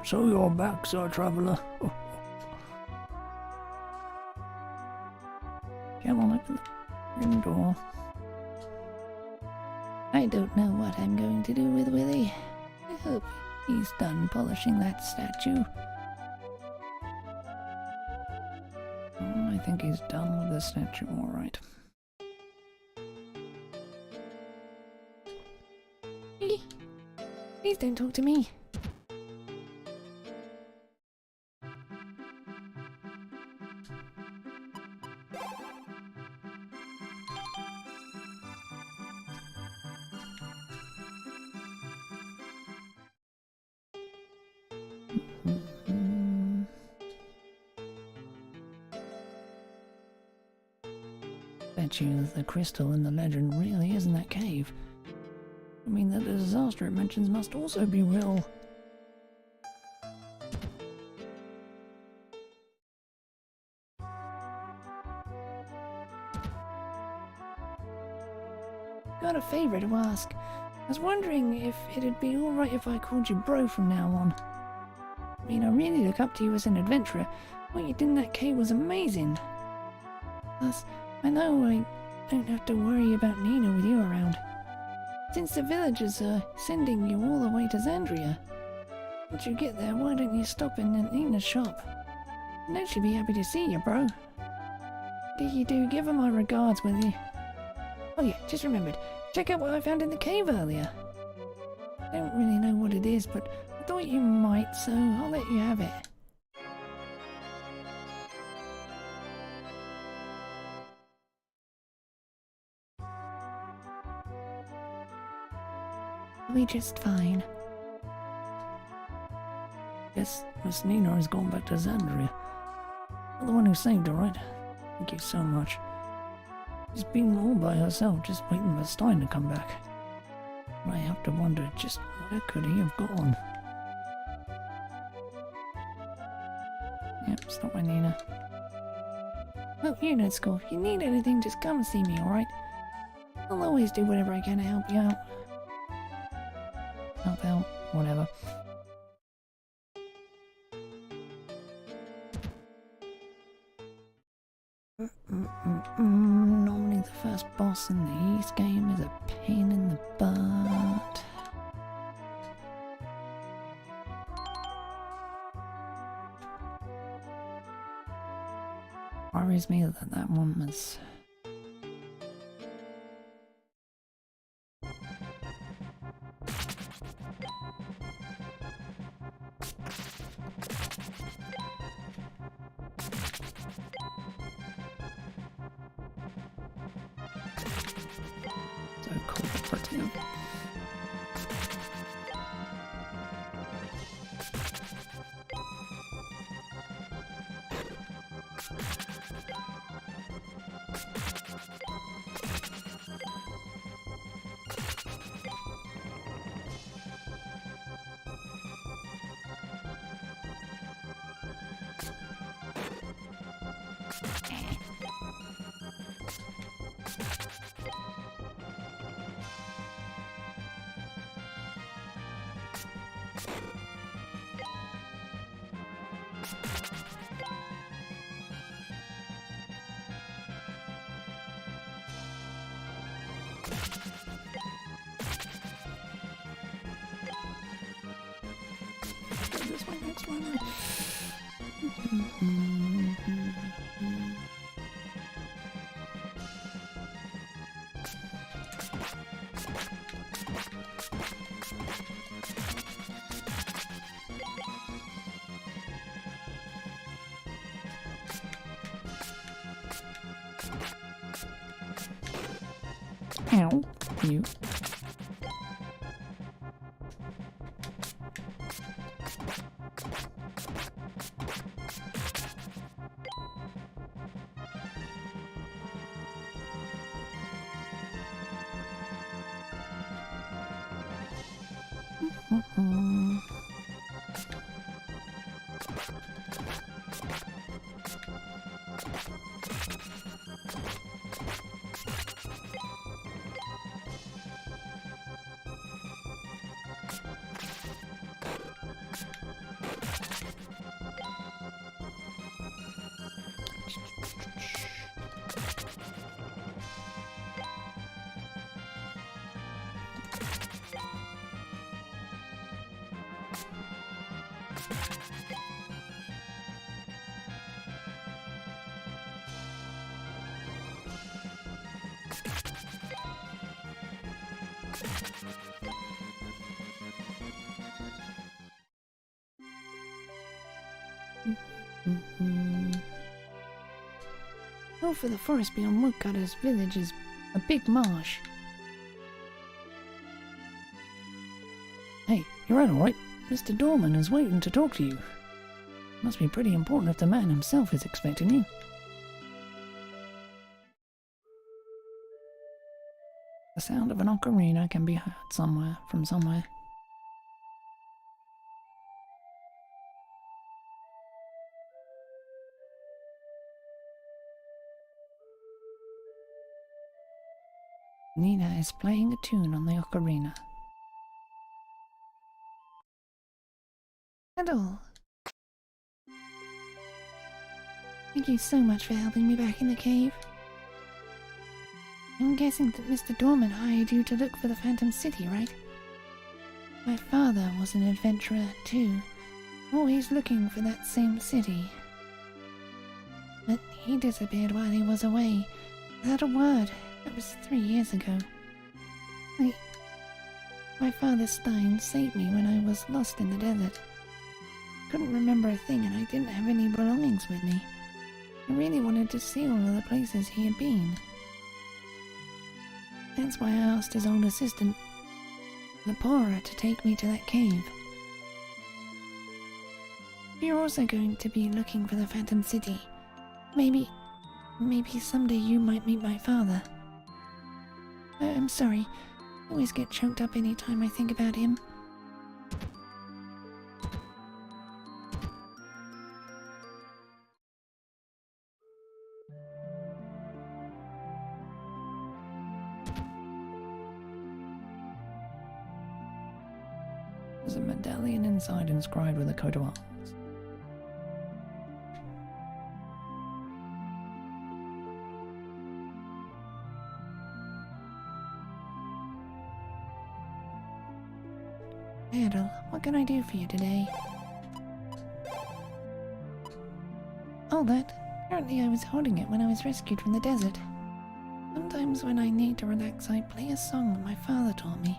So you're back, Sir Traveller. Come on, open the room door. I don't know what I'm going to do with Willie. I hope he's done polishing that statue. I think he's done with the statue, all right. Please don't talk to me. Bet you the crystal in the legend really is in that cave. I mean, the disaster it mentions must also be real. Got a favour to ask. I was wondering if it'd be alright if I called you bro from now on. I mean, I really look up to you as an adventurer. What you did in that cave was amazing. Plus, I know I don't have to worry about Nina with you around. Since the villagers are sending you all the way to Xandria, once you get there, why don't you stop in at Nina's shop? I know she'd be happy to see you, bro. Give her my regards, will you? Oh yeah, just remembered. Check out what I found in the cave earlier. I don't really know what it is, but I thought you might, so I'll let you have it. I'll be just fine. Guess Miss Nina has gone back to Xandria. You're the one who saved her, right? Thank you so much. She's been all by herself, just waiting for Stein to come back. I have to wonder, just where could he have gone? Yep, stop by Nina. Well, you know, school. If you need anything, just come and see me, alright? I'll always do whatever I can to help you out. Help out, whatever. Normally the first boss in the East game is a pain in the butt. Worries me that one was... so cooperative. This one, next one. Ow. You. Over the forest beyond Woodcutter's village is a big marsh. Hey, you're all right. Mr. Dorman is waiting to talk to you. Must be pretty important if the man himself is expecting you. The sound of an ocarina can be heard somewhere from somewhere. Nina is playing a tune on the ocarina. Adol. Thank you so much for helping me back in the cave. I'm guessing that Mr. Dorman hired you to look for the Phantom City, right? My father was an adventurer too, always looking for that same city. But he disappeared while he was away, without a word. That was 3 years ago. My father Stein saved me when I was lost in the desert. Couldn't remember a thing and I didn't have any belongings with me. I really wanted to see all of the places he had been. That's why I asked his old assistant, Lapora, to take me to that cave. You're also going to be looking for the Phantom City. Maybe someday you might meet my father. I'm sorry. I always get choked up any time I think about him. There's a medallion inside inscribed with a coat of arms. Adol, what can I do for you today? Oh, that. Apparently I was holding it when I was rescued from the desert. Sometimes when I need to relax, I play a song that my father taught me.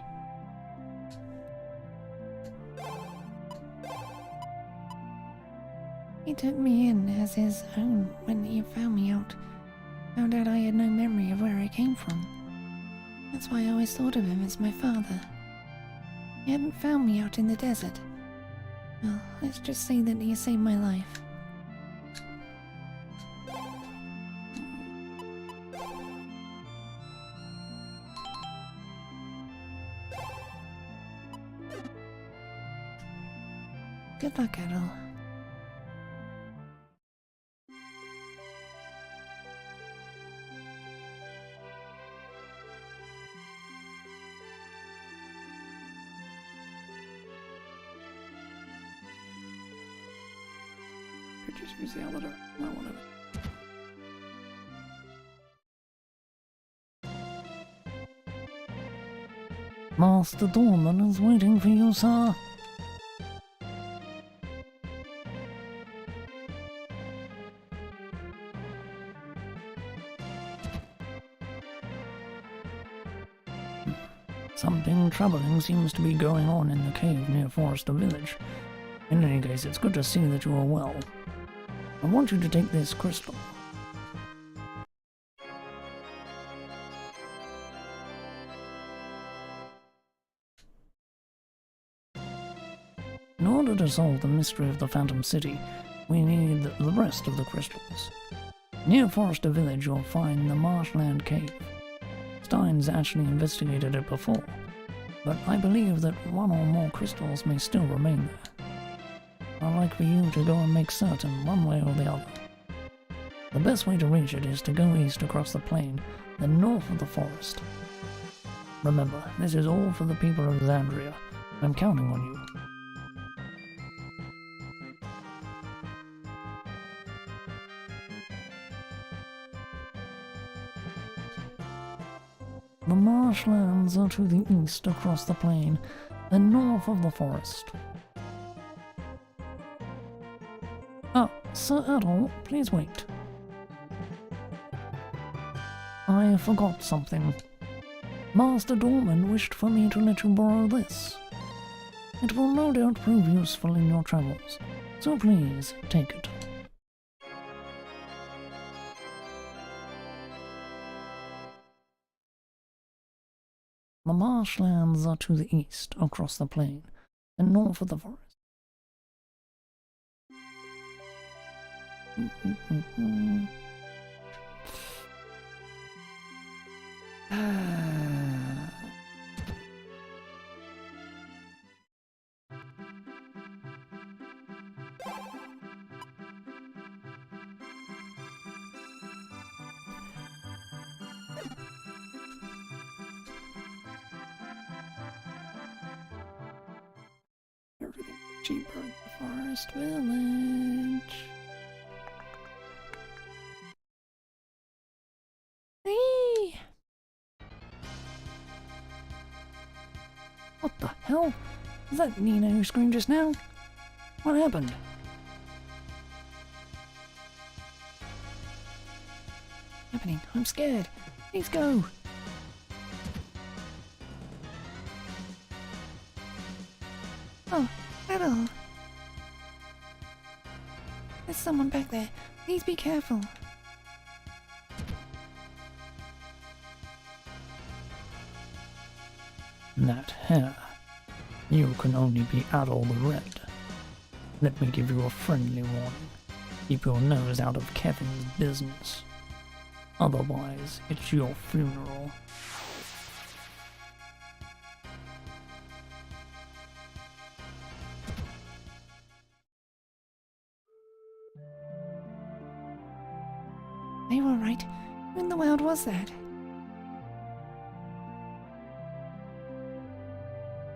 He took me in as his own when he found out I had no memory of where I came from. That's why I always thought of him as my father. He hadn't found me out in the desert. Well, let's just say that he saved my life. Good luck, Adol. Just use the elevator. Well, whatever. Master Dorman is waiting for you, sir. Something troubling seems to be going on in the cave near Forester Village. In any case, it's good to see that you are well. I want you to take this crystal. to solve the mystery of the Phantom City, we need the rest of the crystals. Near Forester Village, you'll find the Marshland Cave. Stein's actually investigated it before, but I believe that one or more crystals may still remain there. I'd like for you to go and make certain one way or the other. The best way to reach it is to go east across the plain, then north of the forest. Remember, this is all for the people of Xandria. I'm counting on you. The marshlands are to the east across the plain, and north of the forest. Ah, Sir Adol, please wait. I forgot something. Master Dorman wished for me to let you borrow this. It will no doubt prove useful in your travels, so please take it. The marshlands are to the east across the plain, and north of the forest. Everything cheaper in the forest village. Hey! What the hell? Is that Nina who screamed just now? What happened? Happening? I'm scared. Please go. Oh, Adol. There's someone back there. Please be careful. That hair. You can only be Adol the Red. Let me give you a friendly warning. Keep your nose out of Kevin's business. Otherwise, it's your funeral. Are you alright? Who in the world was that?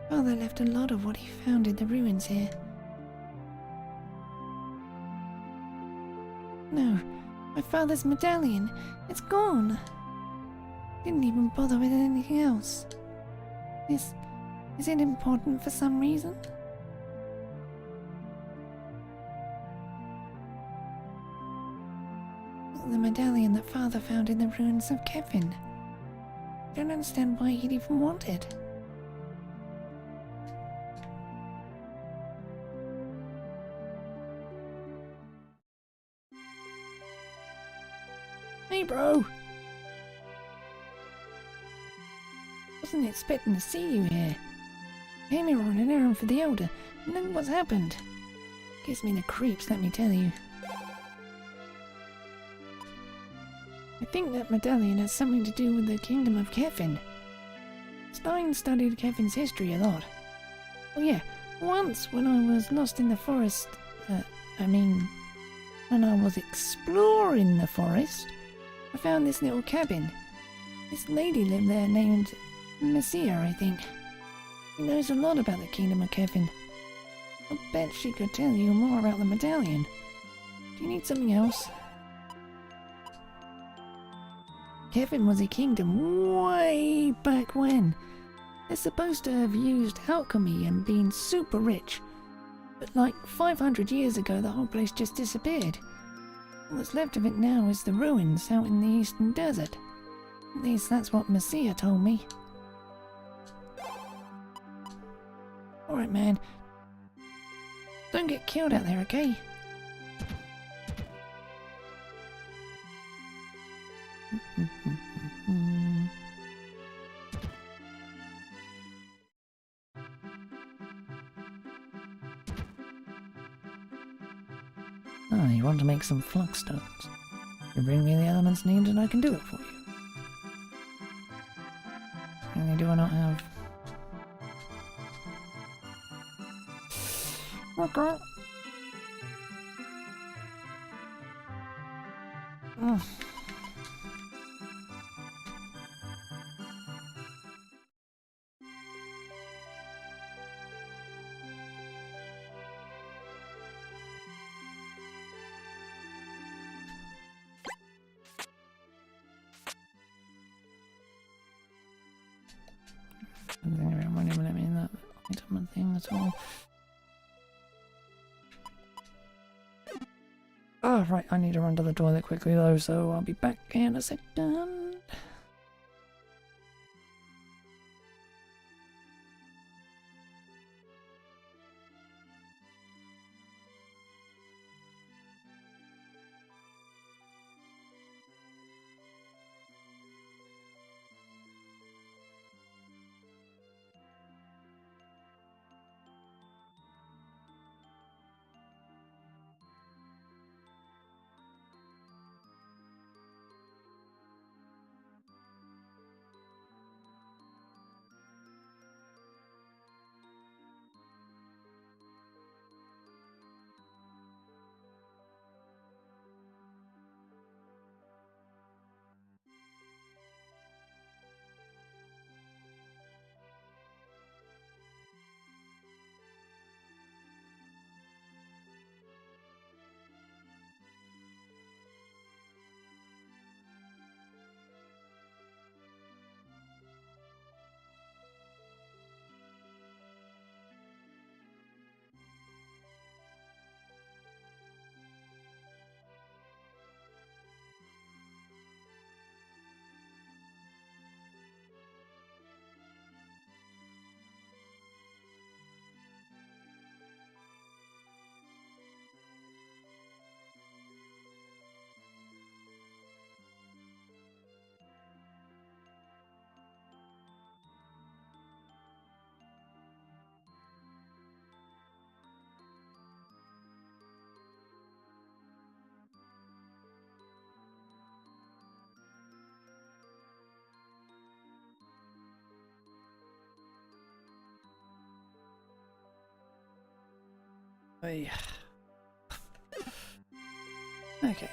Father left a lot of what he found in the ruins here. No, my father's medallion. It's gone. Didn't even bother with anything else. Is it important for some reason? The medallion that Father found in the ruins of Kefin. I don't understand why he'd even want it. Hey, bro! Wasn't expecting to see you here. Came here on an errand for the Elder, and look what's happened. Gives me the creeps, let me tell you. I think that medallion has something to do with the kingdom of Kefin. Stein studied Kefin's history a lot. Oh yeah, once when I was lost in the forest, when I was exploring the forest, I found this little cabin. This lady lived there named Messia, I think. She knows a lot about the kingdom of Kefin. I bet she could tell you more about the medallion. Do you need something else? Kefin was a kingdom way back when. They're supposed to have used alchemy and been super rich. But like 500 years ago, the whole place just disappeared. All that's left of it now is the ruins out in the eastern desert. At least that's what Messia told me. Alright, man. Don't get killed out there, okay? Ah, you want to make some flux stones. You bring me the elements needed and I can do it for you. Only do I not have... Okay. Mm. I don't think everyone won't even let me in that item thing at all. Oh, right, I need to run to the toilet quickly though, so I'll be back in a second. Hey. Okay.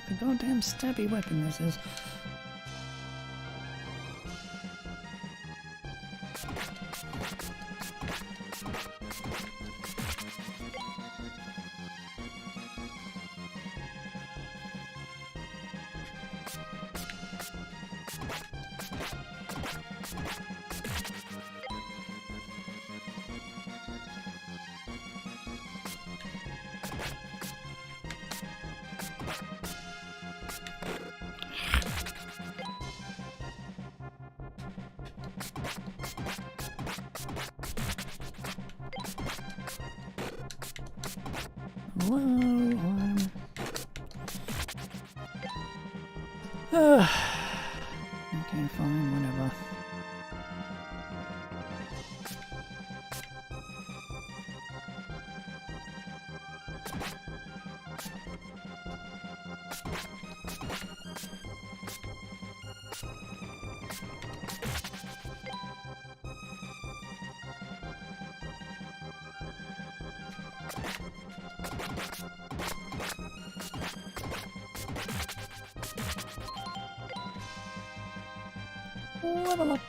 a goddamn stabby weapon this is. Whoa, okay, fine, whatever. Level up.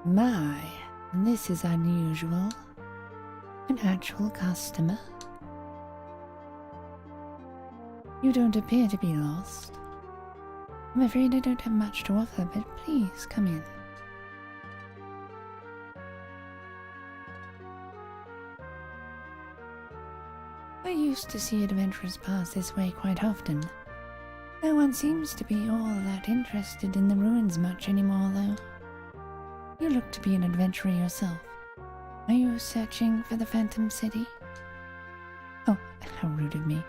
My, this is unusual. An actual customer? You don't appear to be lost. I'm afraid I don't have much to offer, but please come in. I used to see adventurers pass this way quite often. No one seems to be all that interested in the ruins much anymore, though. You look to be an adventurer yourself. Are you searching for the Phantom City? Oh, how rude of me.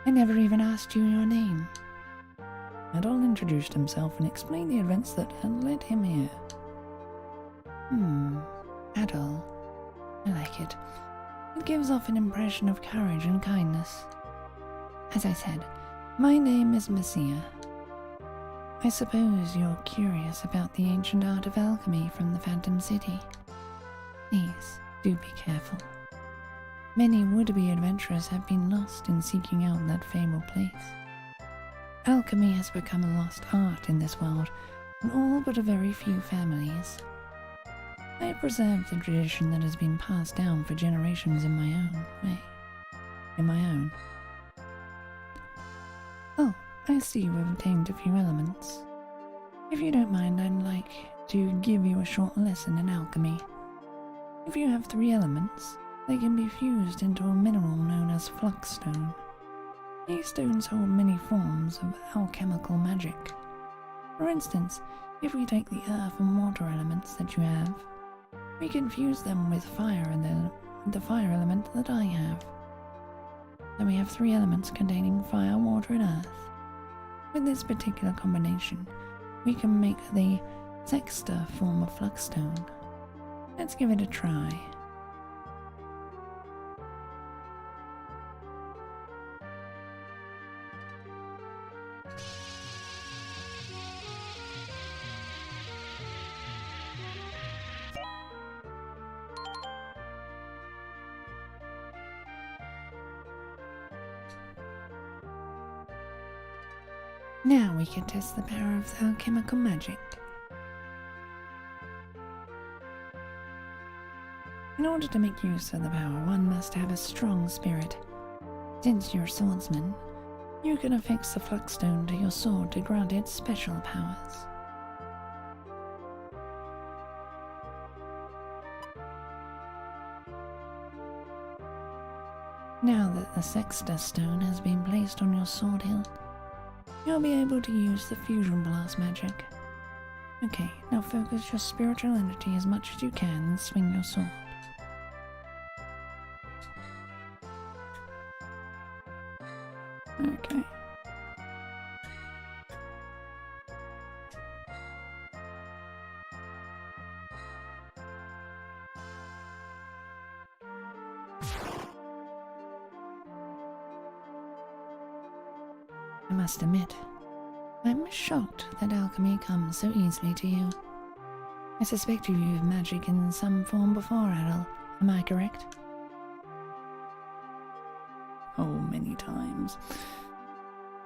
I never even asked you your name. Adol introduced himself and explained the events that had led him here. Adol. I like it. It gives off an impression of courage and kindness. As I said, my name is Messiah. I suppose you're curious about the ancient art of alchemy from the Phantom City. Please, do be careful. Many would-be adventurers have been lost in seeking out that fabled place. Alchemy has become a lost art in this world, in all but a very few families. I have preserved the tradition that has been passed down for generations in my own way. Oh, I see you have obtained a few elements. If you don't mind, I'd like to give you a short lesson in alchemy. If you have 3 elements, they can be fused into a mineral known as fluxstone. These stones hold many forms of alchemical magic. For instance, if we take the earth and water elements that you have, we can fuse them with fire and the fire element that I have. So we have 3 elements containing fire, water, and earth. With this particular combination, we can make the sexta form of fluxstone. Let's give it a try. Now we can test the power of the alchemical magic. In order to make use of the power, one must have a strong spirit. Since you're a swordsman, you can affix the fluxstone to your sword to grant it special powers. Now that the sexta stone has been placed on your sword hilt, you'll be able to use the fusion blast magic. Okay, now focus your spiritual energy as much as you can and swing your sword. Okay. I must admit, I'm shocked that alchemy comes so easily to you. I suspect you've used magic in some form before, Adel. Am I correct? Oh, many times.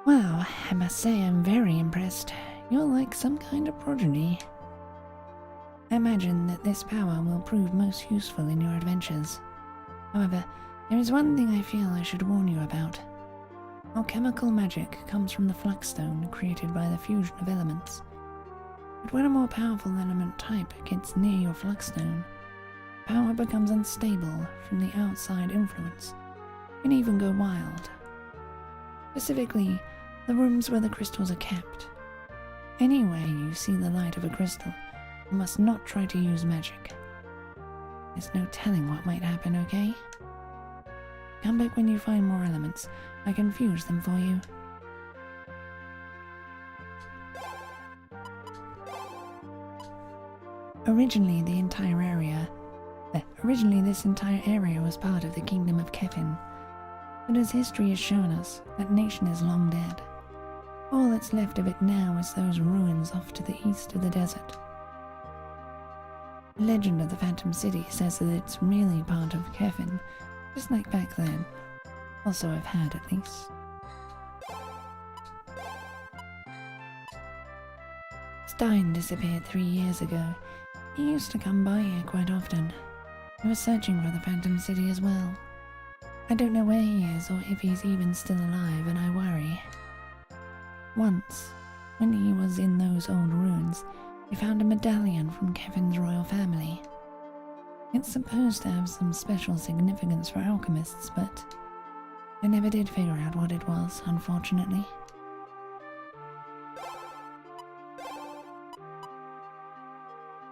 Wow, I must say I'm very impressed. You're like some kind of prodigy. I imagine that this power will prove most useful in your adventures. However, there is one thing I feel I should warn you about. Alchemical magic comes from the flux-stone created by the fusion of elements. But when a more powerful element type gets near your flux-stone, power becomes unstable from the outside influence. It can even go wild. Specifically, the rooms where the crystals are kept. Anywhere you see the light of a crystal, you must not try to use magic. There's no telling what might happen, okay? Come back when you find more elements. I can fuse them for you. Originally, this entire area was part of the kingdom of Kefin. But as history has shown us, that nation is long dead. All that's left of it now is those ruins off to the east of the desert. The legend of the Phantom City says that it's really part of Kefin, just like back then. Also I've had, at least. Stein disappeared 3 years ago. He used to come by here quite often. He was searching for the Phantom City as well. I don't know where he is or if he's even still alive, and I worry. Once, when he was in those old ruins, he found a medallion from Kevin's royal family. It's supposed to have some special significance for alchemists, but I never did figure out what it was, unfortunately.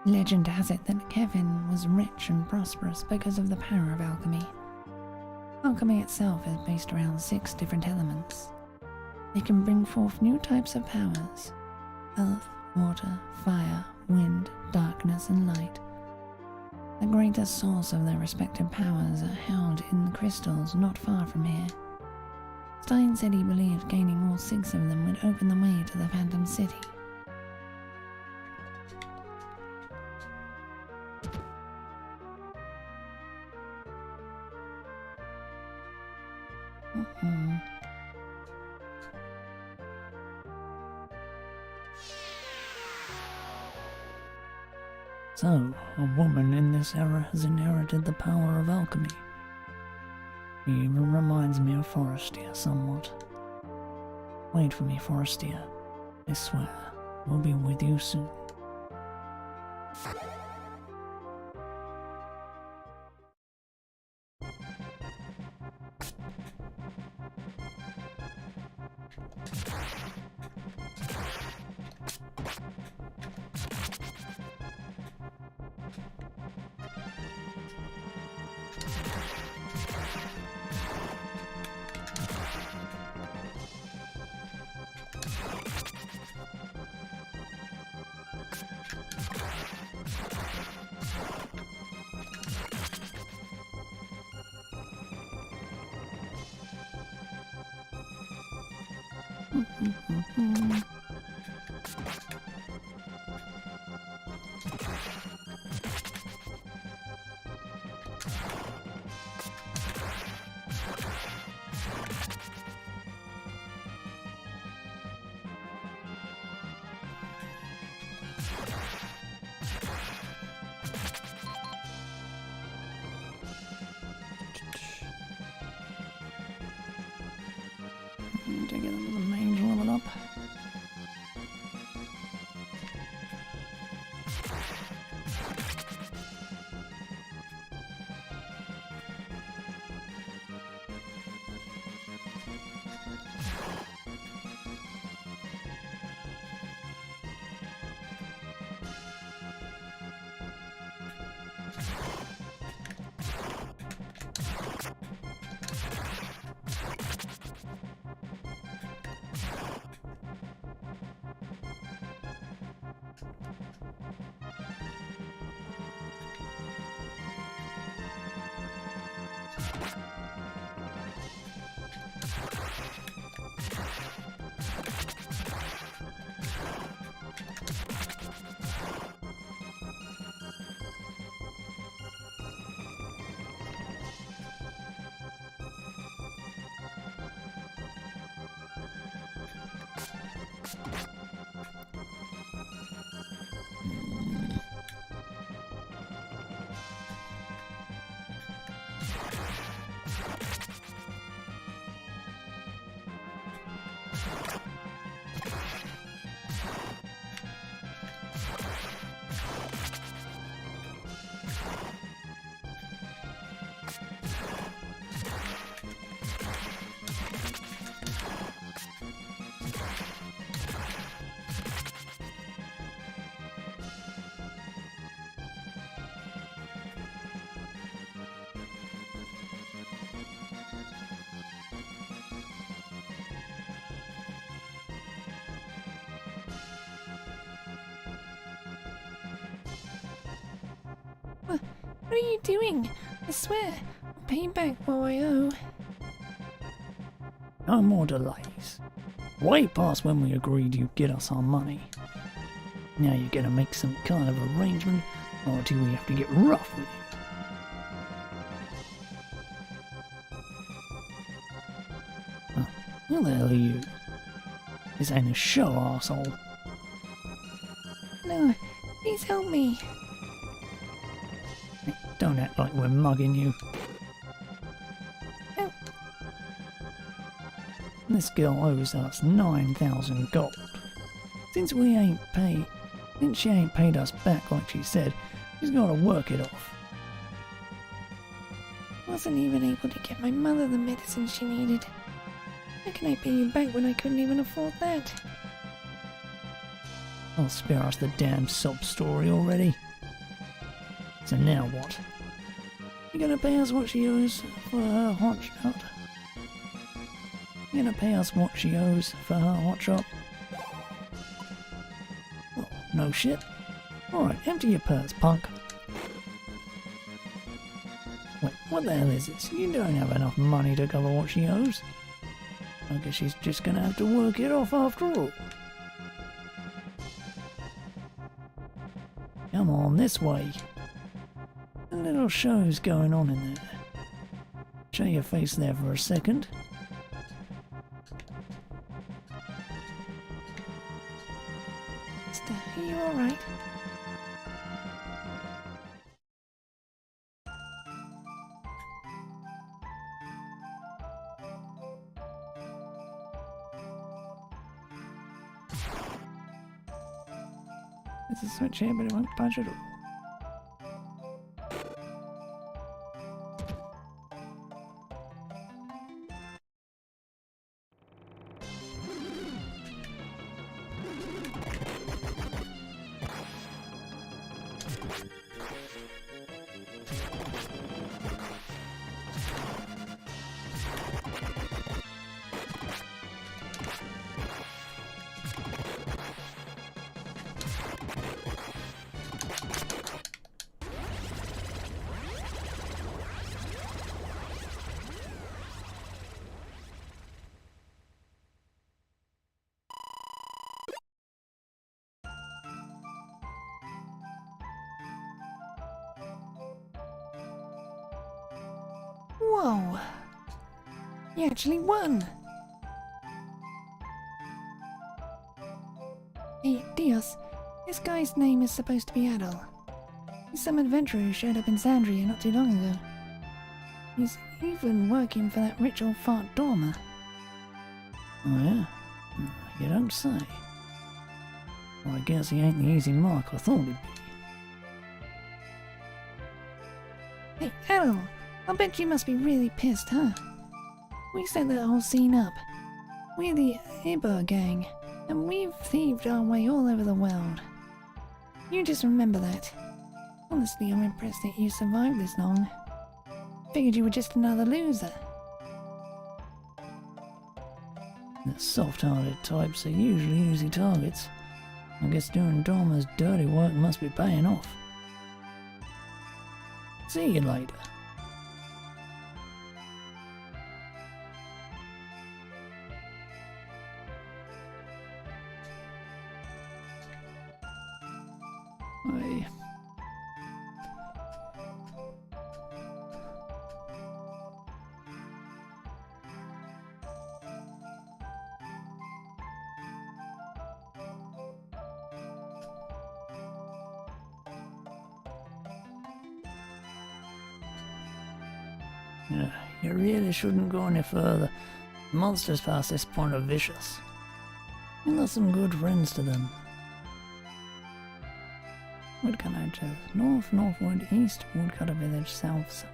Legend has it that Kefin was rich and prosperous because of the power of alchemy. Alchemy itself is based around 6 different elements. They can bring forth new types of powers: earth, water, fire, wind, darkness, and light. The greatest source of their respective powers are held in the crystals not far from here. Stein said he believed gaining all 6 of them would open the way to the Phantom City. So, a woman in this era has inherited the power of alchemy. He even reminds me of Forestier somewhat. Wait for me, Forestier. I swear, we'll be with you soon. Together with the mage level up. What are you doing? I swear, I'll pay you back what I owe. No more delays. Way past when we agreed you'd get us our money. Now you're gonna make some kind of arrangement, or do we have to get rough with you? Huh, who the hell are you? This ain't a show, arsehole. No, please help me. Hey, don't act like we're mugging you. Oh. This girl owes us 9,000 gold. Since she ain't paid us back like she said, she's gotta work it off. Wasn't even able to get my mother the medicine she needed. How can I pay you back when I couldn't even afford that? I'll spare us the damn sob story already. So now what? You gonna pay us what she owes for her hot shot? You gonna pay us what she owes for her hot shot? Oh, no shit. Alright, empty your purse, punk. Wait, what the hell is this? You don't have enough money to cover what she owes. I guess she's just gonna have to work it off after all. Come on, this way. A little show's going on in there. Show your face there for a second. Mister, are you alright? There's a switch here, but it won't budge at all. Whoa! You actually won! Hey, Dios, this guy's name is supposed to be Adol. He's some adventurer who showed up in Sandria not too long ago. He's even working for that rich old fart Dormer. Oh yeah? You don't say. Well, I guess he ain't the easy mark I thought he'd be. Hey, Adol! I'll bet you must be really pissed, huh? We set that whole scene up. We're the Iber gang, and we've thieved our way all over the world. You just remember that. Honestly, I'm impressed that you survived this long. Figured you were just another loser. The soft-hearted types are usually easy targets. I guess doing Dormer's dirty work must be paying off. See you later. I... Yeah, you really shouldn't go any further. The monsters past this point are vicious. You lost some good friends to them. Woodcutter Village north, northward, east, Woodcutter Village south, south.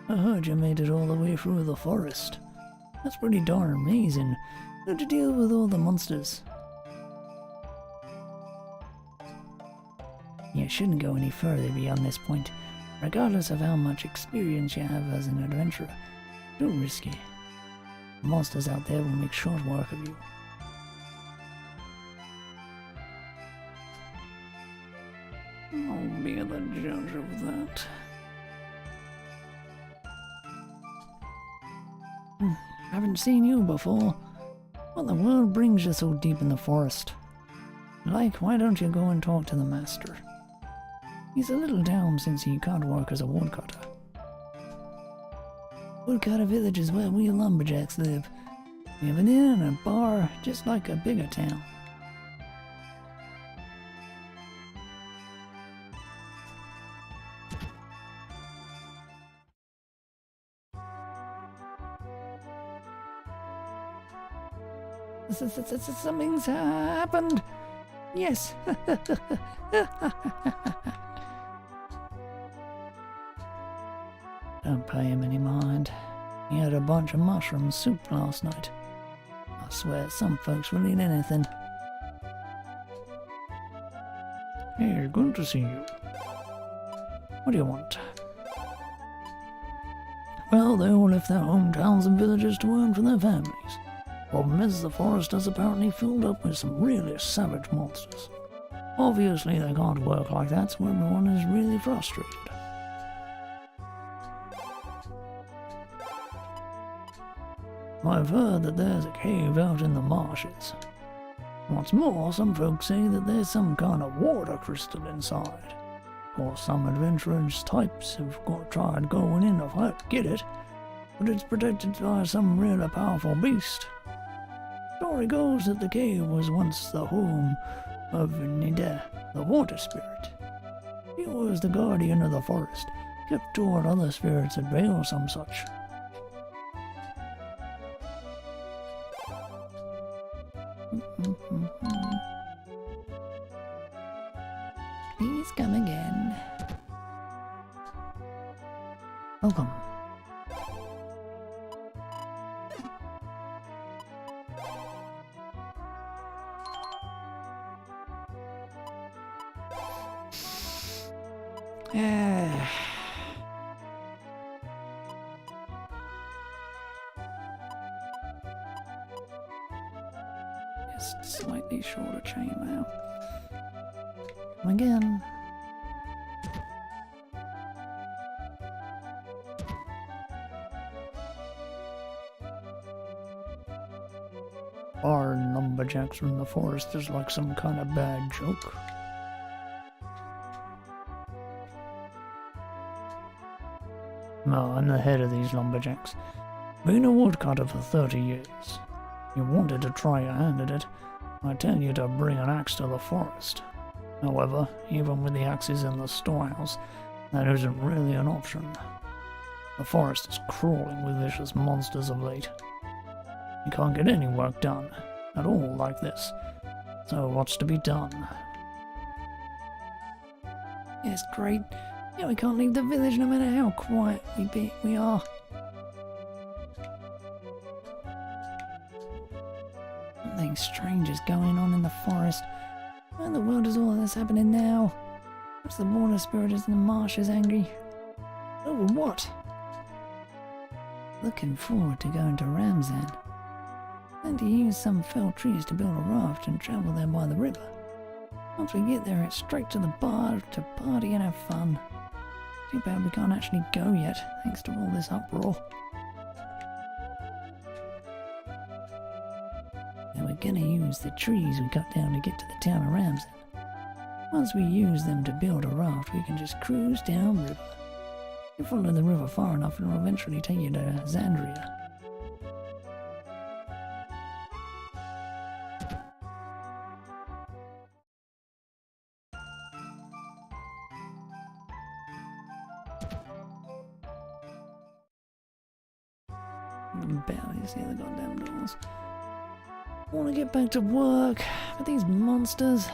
I heard you made it all the way through the forest. That's pretty darn amazing. How'd you deal with all the monsters? You shouldn't go any further beyond this point, regardless of how much experience you have as an adventurer. Don't risk it. The monsters out there will make short work of you. I'll be the judge of that. Haven't seen you before. What the world brings you so deep in the forest? Like, why don't you go and talk to the master? He's a little down since he can't work as a woodcutter. Woodcutter village is where we lumberjacks live. We have an inn and a bar, just like a bigger town. Something's happened. Yes. Don't pay him any mind. He had a bunch of mushroom soup last night. I swear some folks will eat anything. Hey, good to see you. What do you want? Well, they all left their hometowns and villages to earn for their families. Problem is, the forest has apparently filled up with some really savage monsters. Obviously, they can't work like that, so everyone is really frustrated. I've heard that there's a cave out in the marshes. What's more, some folks say that there's some kind of water crystal inside. Of course, some adventurous types have tried going in to get it, but it's protected by some really powerful beast. Story goes that the cave was once the home of Nida, the water spirit. He was the guardian of the forest, kept toward other spirits at bay or some such. Please come again. Welcome. Just slightly shorter chainmail. Come again. Our lumberjacks from the forest is like some kind of bad joke. No, I'm the head of these lumberjacks. Been a woodcutter for 30 years. You wanted to try your hand at it, I tell you to bring an axe to the forest. However, even with the axes in the storehouse, that isn't really an option. The forest is crawling with vicious monsters of late. You can't get any work done, at all like this. So what's to be done? Yes, great. Yeah, we can't leave the village no matter how quiet we are. Something strange is going on in the forest. Why in the world is all this happening now? Perhaps the water spirit is in the marshes angry. Over what? Looking forward to going to Ramzan. Plan to use some felled trees to build a raft and travel there by the river. Once we get there, it's straight to the bar to party and have fun. Too bad we can't actually go yet, thanks to all this uproar. And we're gonna use the trees we cut down to get to the town of Ramzan. Once we use them to build a raft, we can just cruise down river. If you follow the river far enough, it'll eventually take you to Xandria. I can barely see the goddamn doors. I want to get back to work, but these monsters...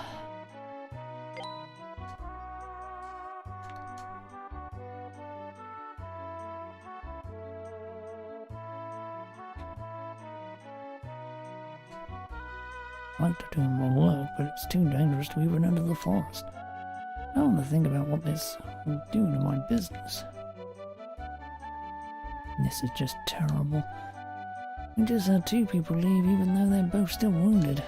I like to do more work, but it's too dangerous to even enter the forest. I don't want to think about what this will do to my business. This is just terrible. We just had 2 people leave even though they're both still wounded.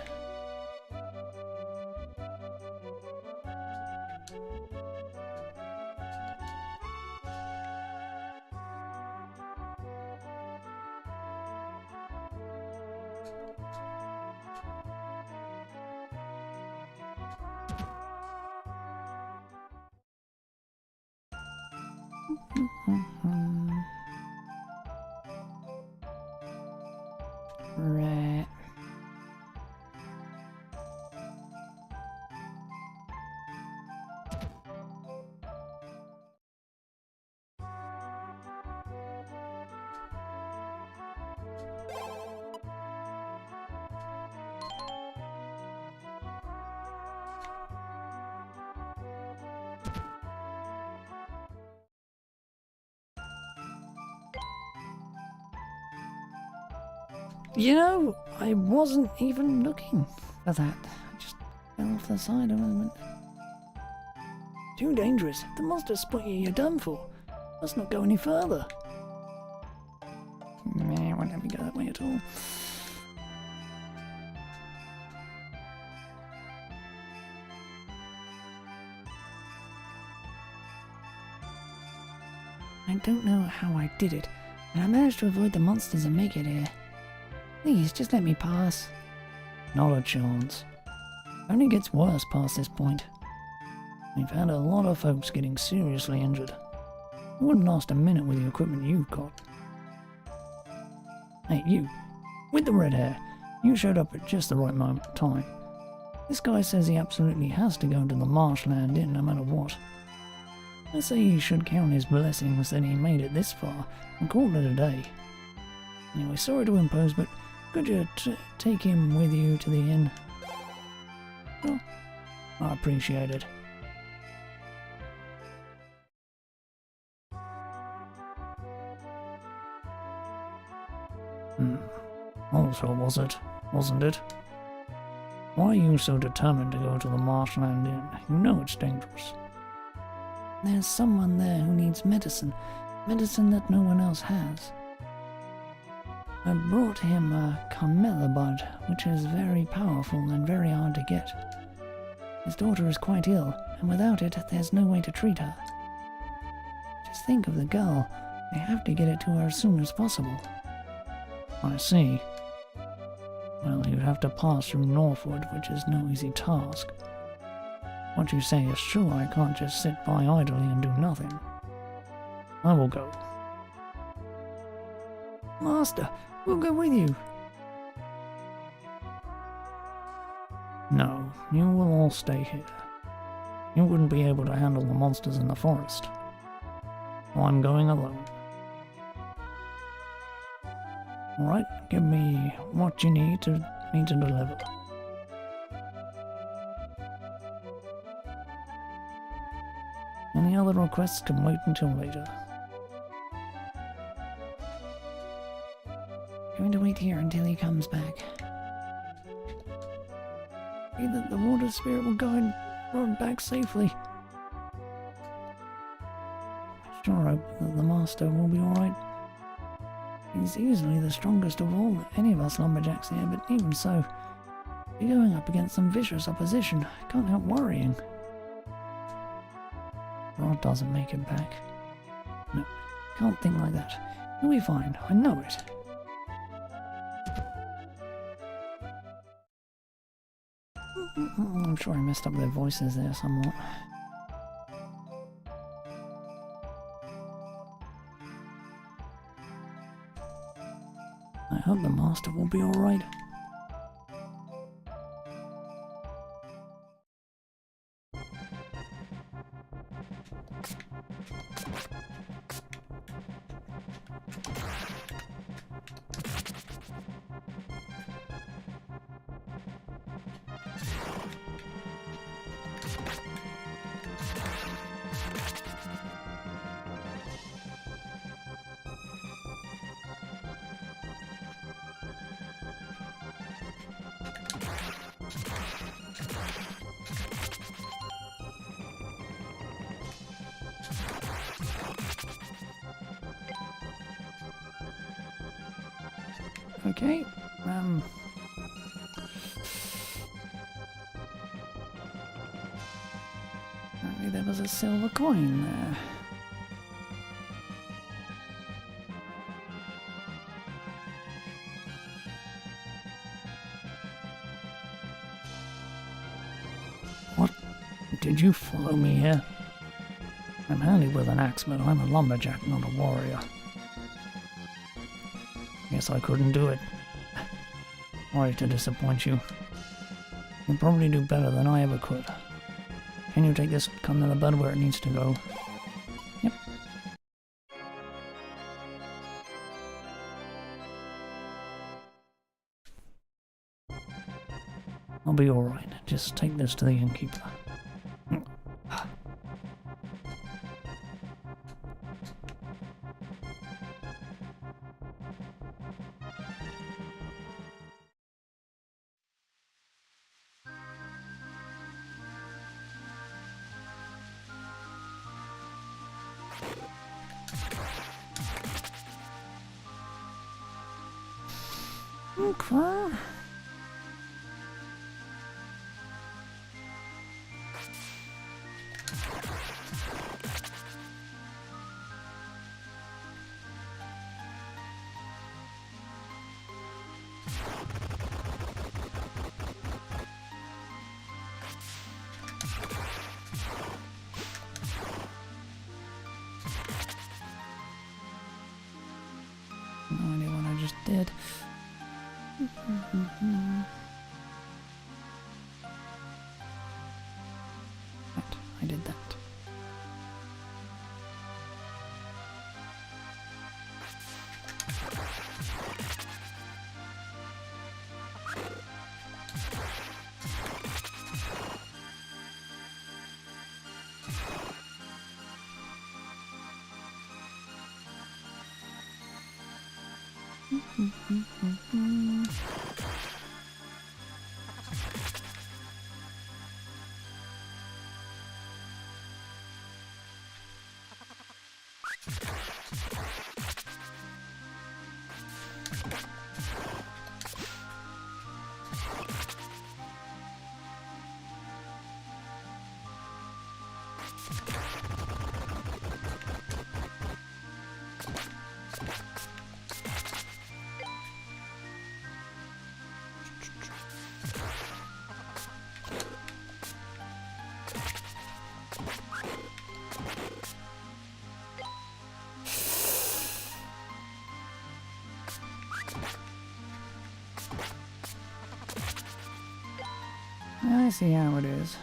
Right. You know, I wasn't even looking for that. I just fell off the side of it. Too dangerous. If the monster spot you, you're done for. Let's not go any further. Nah, won't let me go that way at all. I don't know how I did it, and I managed to avoid the monsters and make it here. Please, just let me pass. Not a chance. Only gets worse past this point. We've had a lot of folks getting seriously injured. It wouldn't last a minute with the equipment you've got. Hey, you, with the red hair, you showed up at just the right time. This guy says he absolutely has to go to the Marshland Inn no matter what. I say he should count his blessings that he made it this far and call it a day. Anyway, sorry to impose, but could you take him with you to the inn? Well, I appreciate it. Also, was it? Wasn't it? Why are you so determined to go to the Marshland Inn? You know it's dangerous. There's someone there who needs medicine. Medicine that no one else has. I brought him a Carmilla bud, which is very powerful and very hard to get. His daughter is quite ill, and without it, there's no way to treat her. Just think of the girl. They have to get it to her as soon as possible. I see. Well, you'd have to pass through Northwood, which is no easy task. What you say is true. I can't just sit by idly and do nothing. I will go. Master, we'll go with you. No, you will all stay here. You wouldn't be able to handle the monsters in the forest. I'm going alone. Alright, give me what you need to me to deliver. Any other requests can wait until later. Going to wait here until he comes back. Pray that the water spirit will guide Rod back safely. I sure hope that the master will be alright. He's easily the strongest of all any of us lumberjacks here, but even so, you're going up against some vicious opposition. I can't help worrying. Rod doesn't make it back. No, can't think like that. He'll be fine, I know it. I'm sure I messed up their voices there somewhat. I hope the master will be alright. Okay. Apparently there was a silver coin there. What? Did you follow me here? I'm handy with an axe, but I'm a lumberjack, not a warrior. Guess I couldn't do it. Sorry to disappoint you. You'll probably do better than I ever could. Can you take this gun to the bed where it needs to go? Yep. I'll be alright. Just take this to the innkeeper. Okay. No idea what I just did. Right, I did that. I see how it is.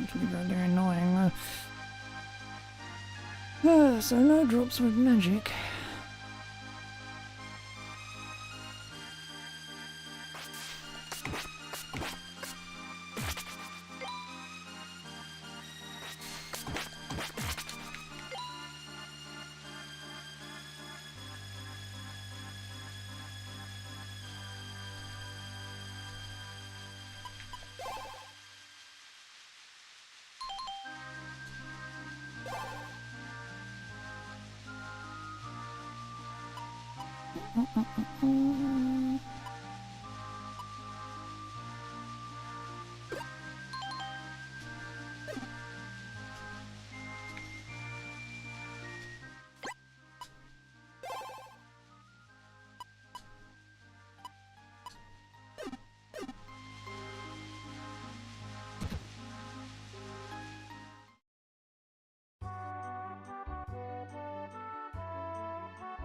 Actually rather annoying though. So no drops with magic.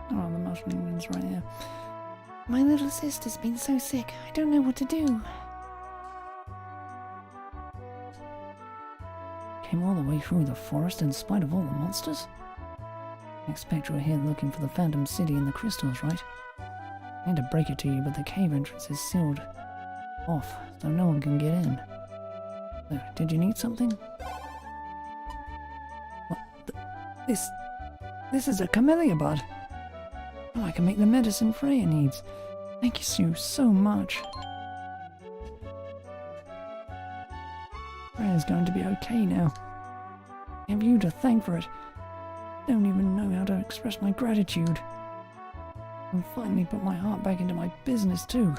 Oh, the mushroom's right here. My little sister's been so sick, I don't know what to do. Came all the way through the forest in spite of all the monsters? I expect you were here looking for the Phantom City and the crystals, right? I hate to break it to you, but the cave entrance is sealed off, so no one can get in. So, did you need something? What? This is a camellia bud. Oh, I can make the medicine Freya needs. Thank you, Sue, so much. Freya's going to be okay now. I have you to thank for it. I don't even know how to express my gratitude. And finally put my heart back into my business too.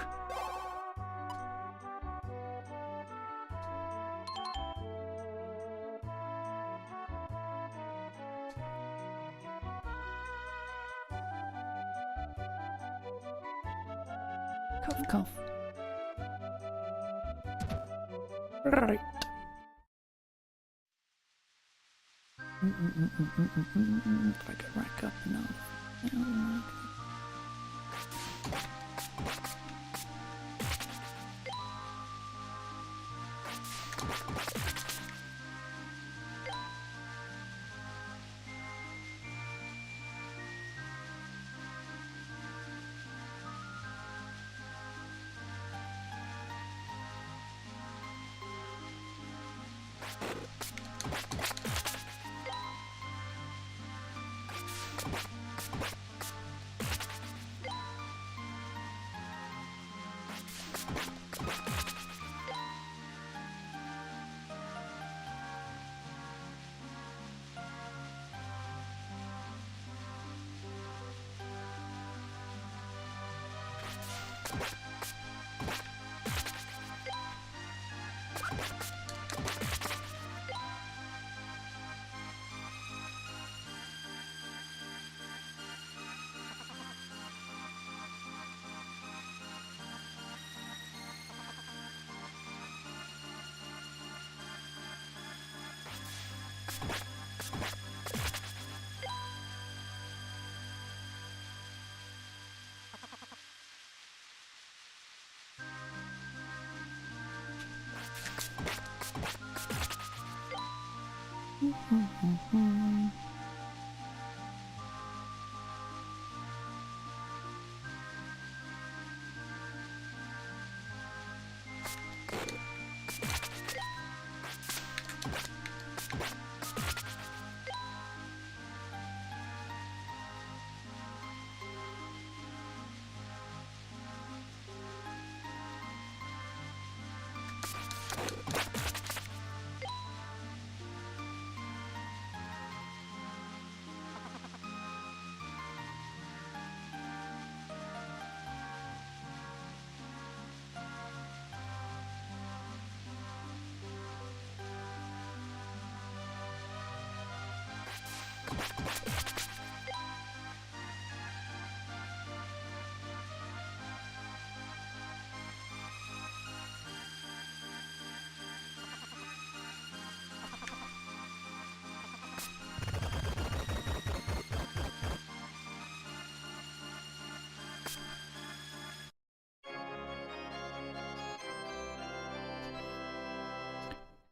Cough, cough. Right. If I could rack up enough.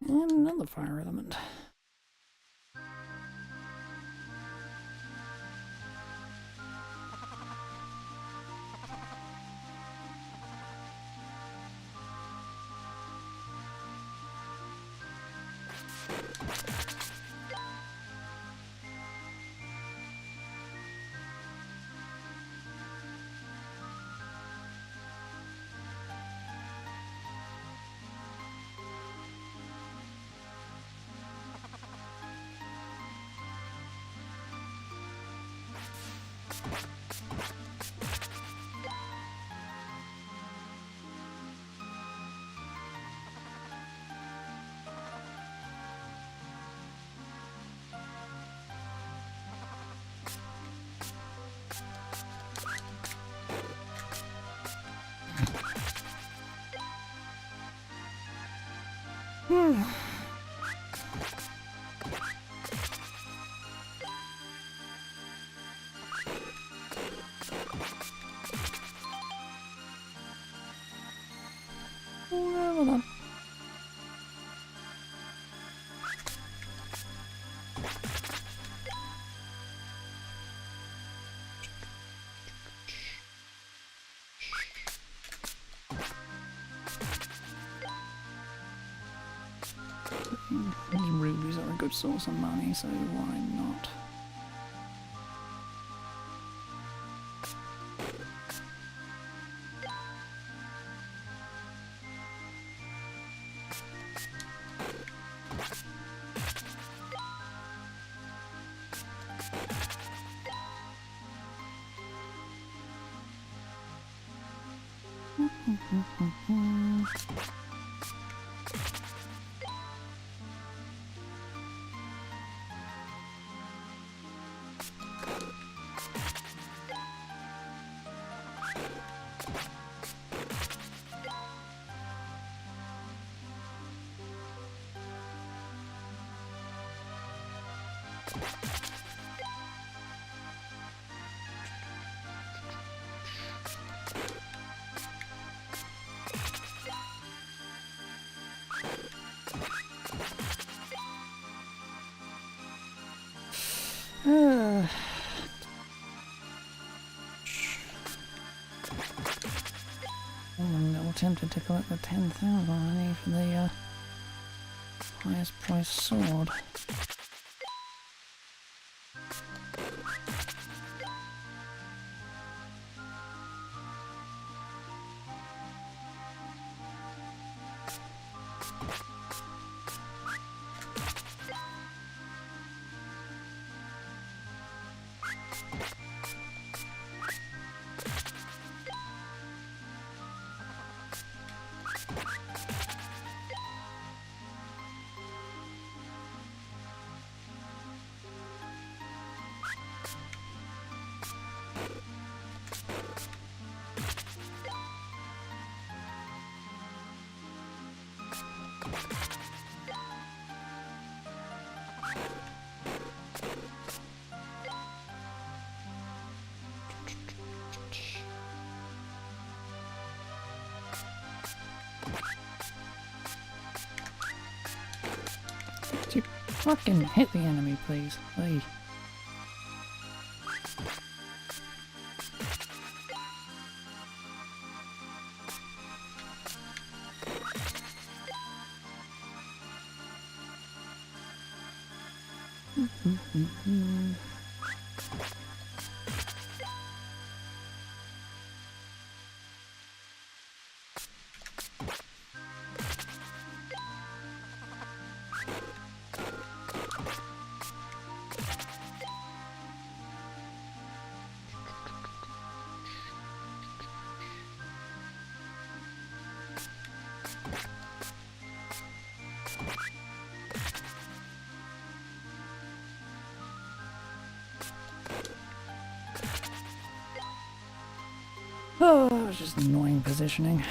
And another fire element. Well done. These rubies are a good source of money, so why not? I'm a little tempted to collect the 10,000 I need for the highest price sword. You fucking hit the enemy, please. Hey. Oh, it's just annoying positioning.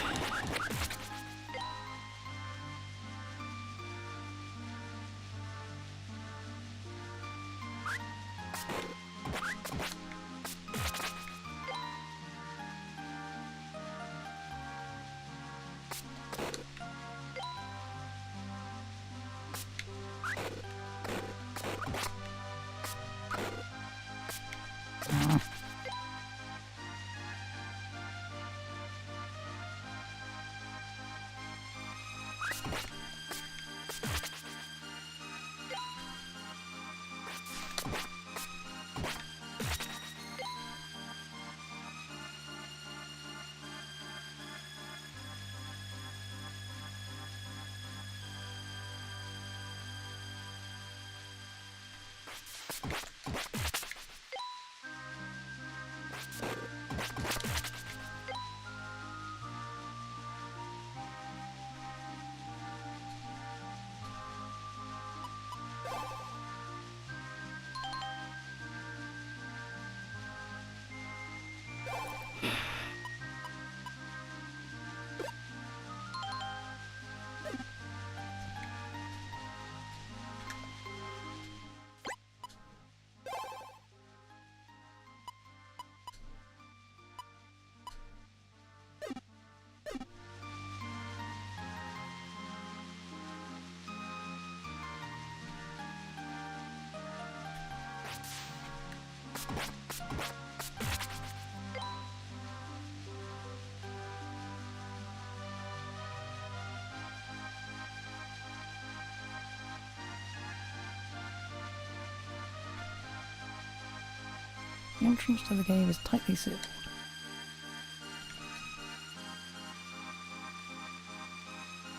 The entrance to the cave is tightly sealed.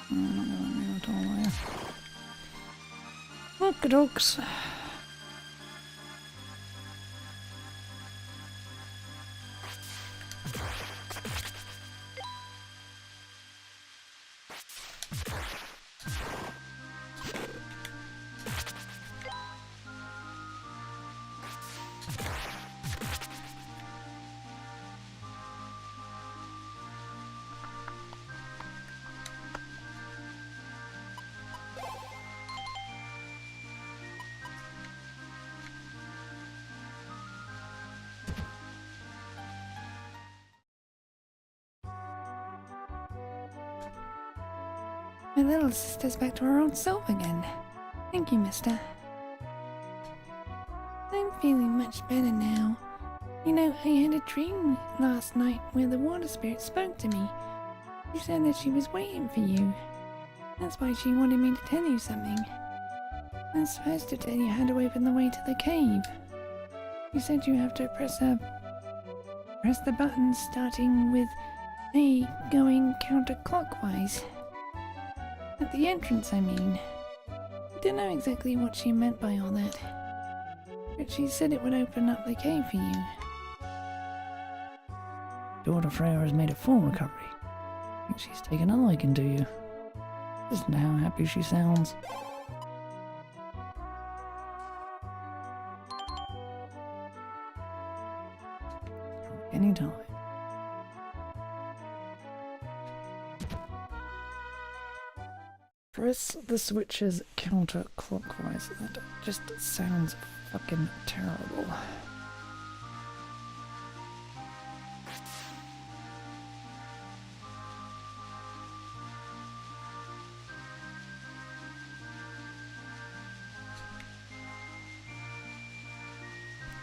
I'm not going to at all, are you? Okie dokes. My little sister's back to her old self again. Thank you, mister. I'm feeling much better now. You know, I had a dream last night where the water spirit spoke to me. She said that she was waiting for you. That's why she wanted me to tell you something. I was supposed to tell you how to open the way to the cave. She said you have to press the button starting with A going counterclockwise. At the entrance, I mean. I don't know exactly what she meant by all that, but she said it would open up the cave for you. Daughter Freya has made a full recovery. I think she's taken a liking to you. Listen to how happy she sounds. Anytime. Press the switches counterclockwise. That just sounds fucking terrible.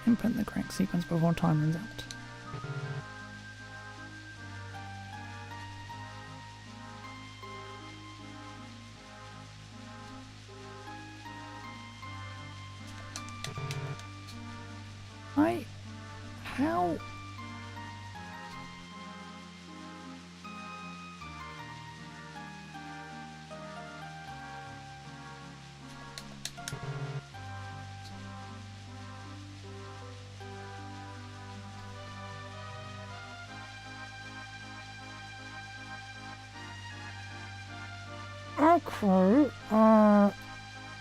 Input the correct sequence before time runs out. How? Okay,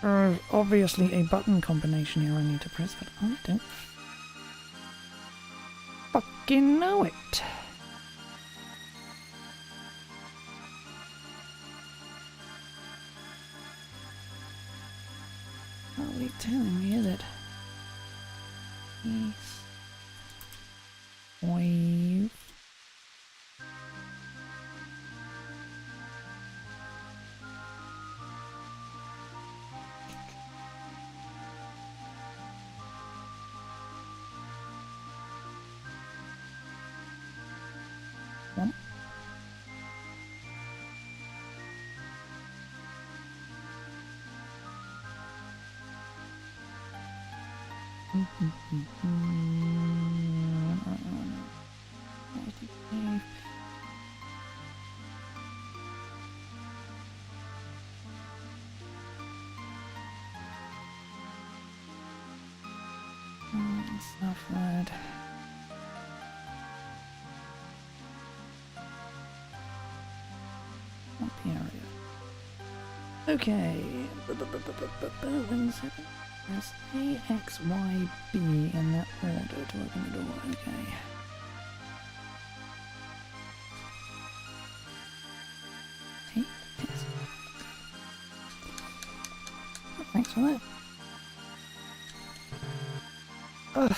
there's obviously a button combination here I need to press, but I don't fucking know it. Can't be telling me, is it? Yes. Wave. One. Software. Up the area. Okay. 1 second. Press A, X, Y, B in that order to open the door. Okay. A, X. Oh, thanks for that. Ugh.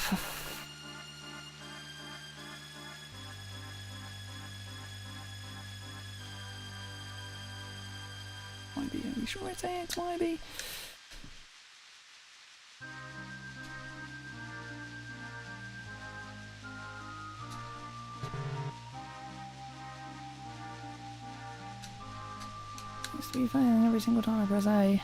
YB, are you sure it's AX, YB? Seems to be failing every single time I press A.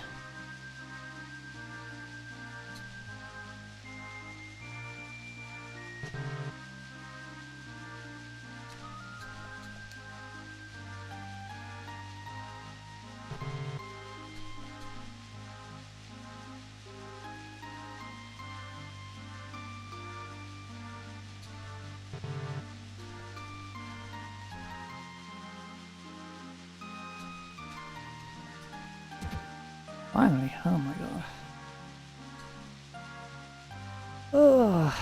Finally, oh my god. Ugh.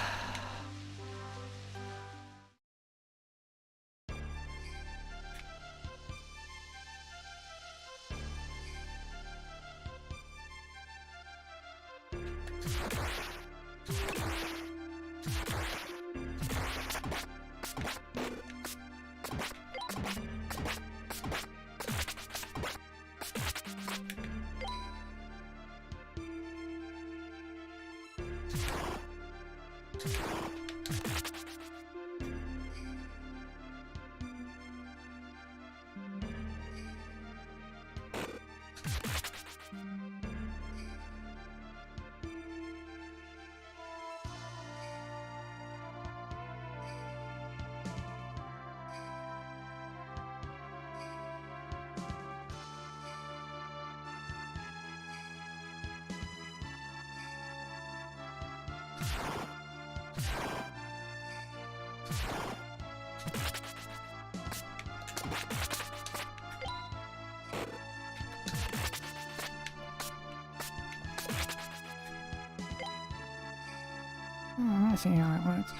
I see how it works.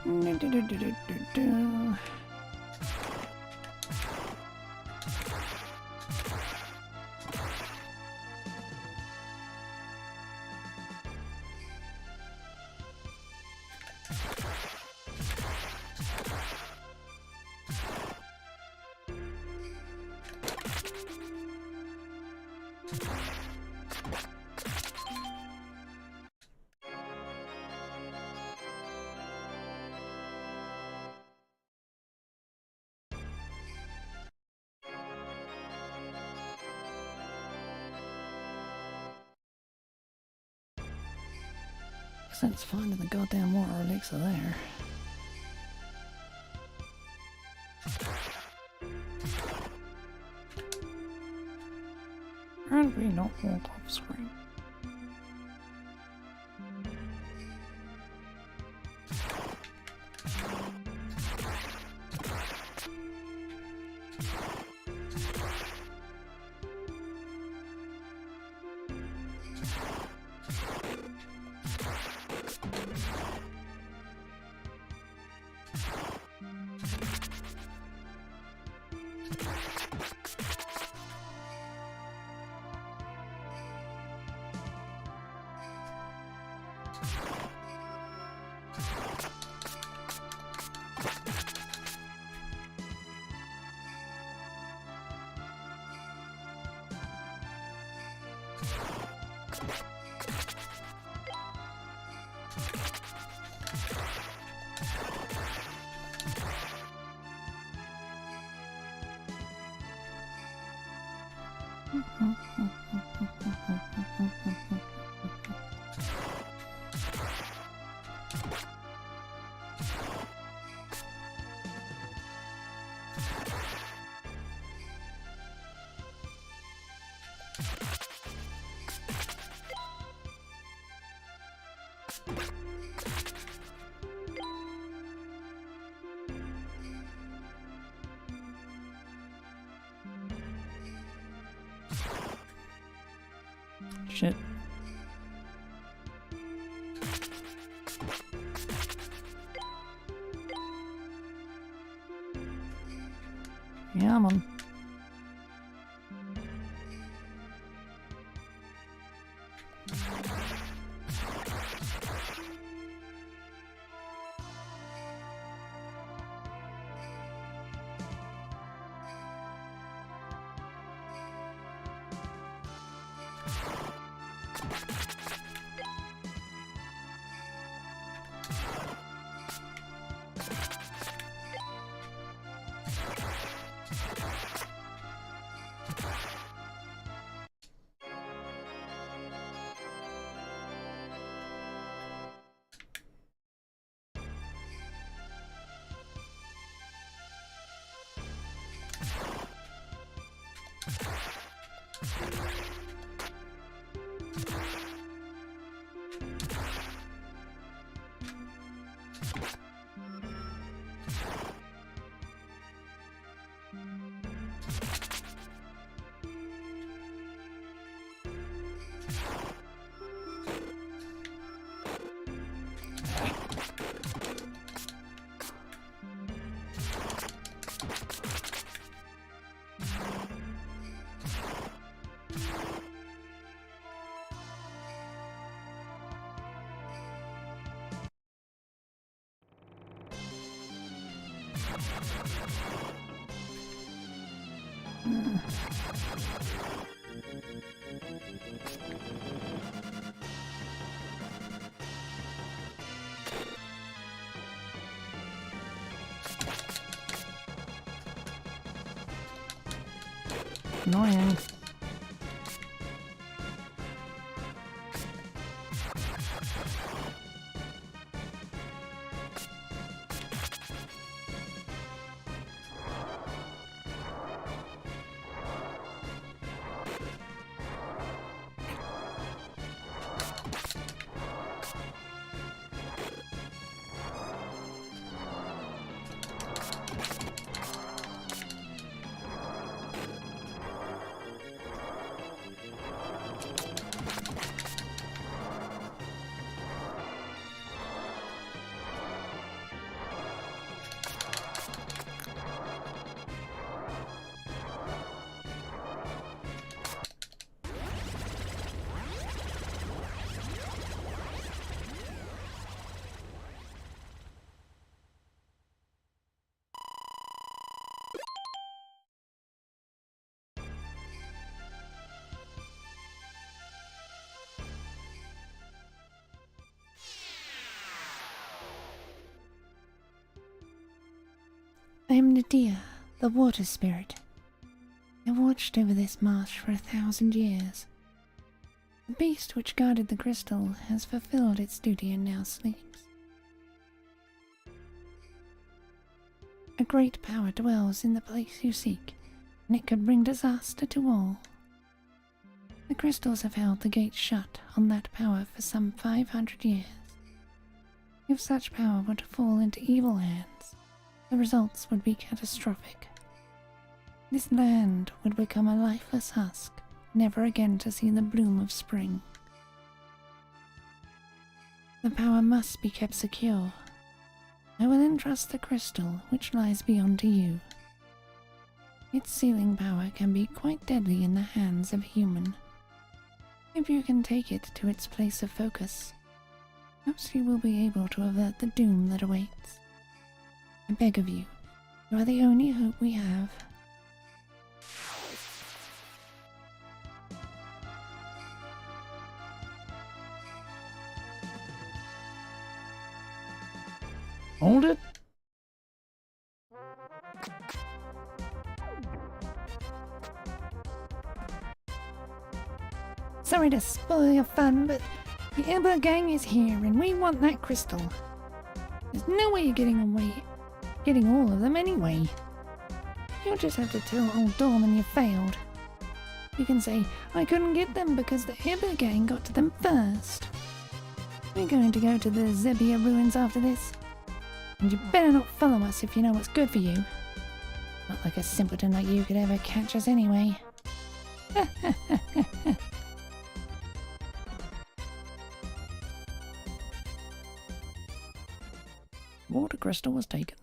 Do-do-do-do-do-do. Since finding the goddamn water elixir there. How did we not walk off screen? Shit. Yeah, man. Annoying. I am Nadia, the water spirit. I watched over this marsh for 1,000 years. The beast which guarded the crystal has fulfilled its duty and now sleeps. A great power dwells in the place you seek, and it could bring disaster to all. The crystals have held the gates shut on that power for some 500 years. If such power were to fall into evil hands, the results would be catastrophic. This land would become a lifeless husk, never again to see the bloom of spring. The power must be kept secure. I will entrust the crystal which lies beyond to you. Its sealing power can be quite deadly in the hands of a human. If you can take it to its place of focus, perhaps you will be able to avert the doom that awaits. I beg of you, you are the only hope we have. Hold it. Sorry to spoil your fun, but the Ember Gang is here and we want that crystal. There's no way you're getting all of them anyway. You'll just have to tell old Dorman you failed. You can say, I couldn't get them because the Ember Gang got to them first. We're going to go to the Zebia ruins after this. And you better not follow us if you know what's good for you. Not like a simpleton like you could ever catch us anyway. Water crystal was taken.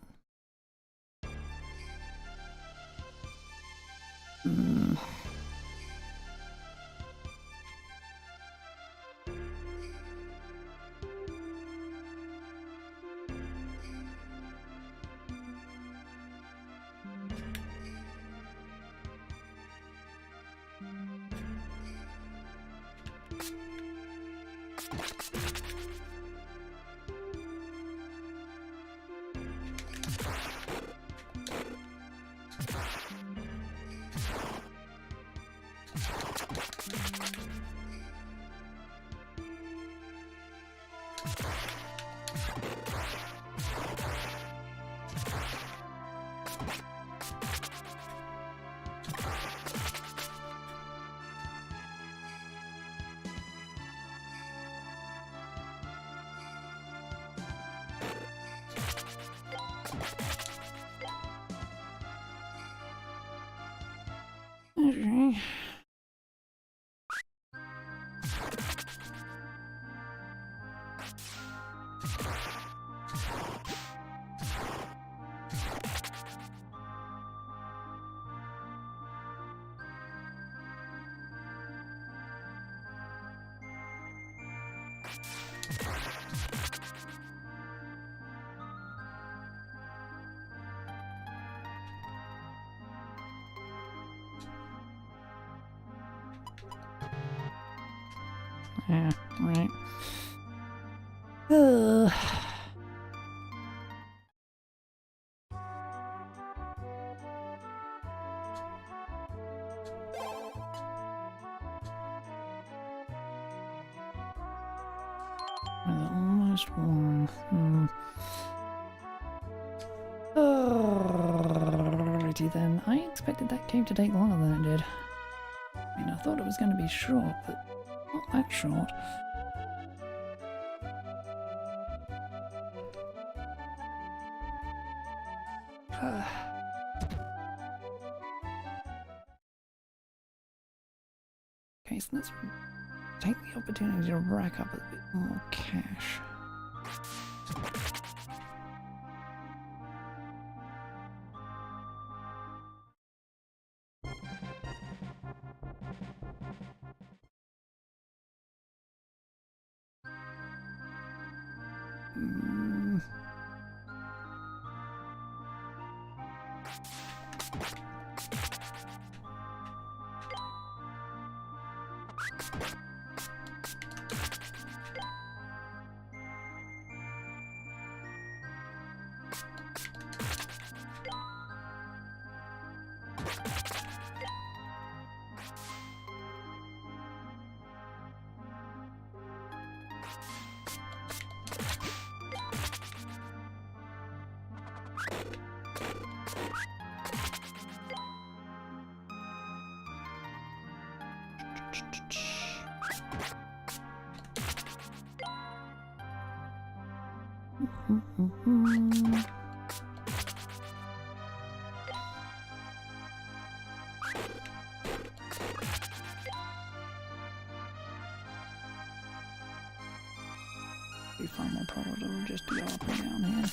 Okay. Yeah, right. Ugh. Almost warm. Alrighty then. I expected that cave to take longer than it did. I mean, I thought it was going to be short, but not that short. Okay, so let's take the opportunity to rack up a bit more cash. Be far more profitable just to go up and down here.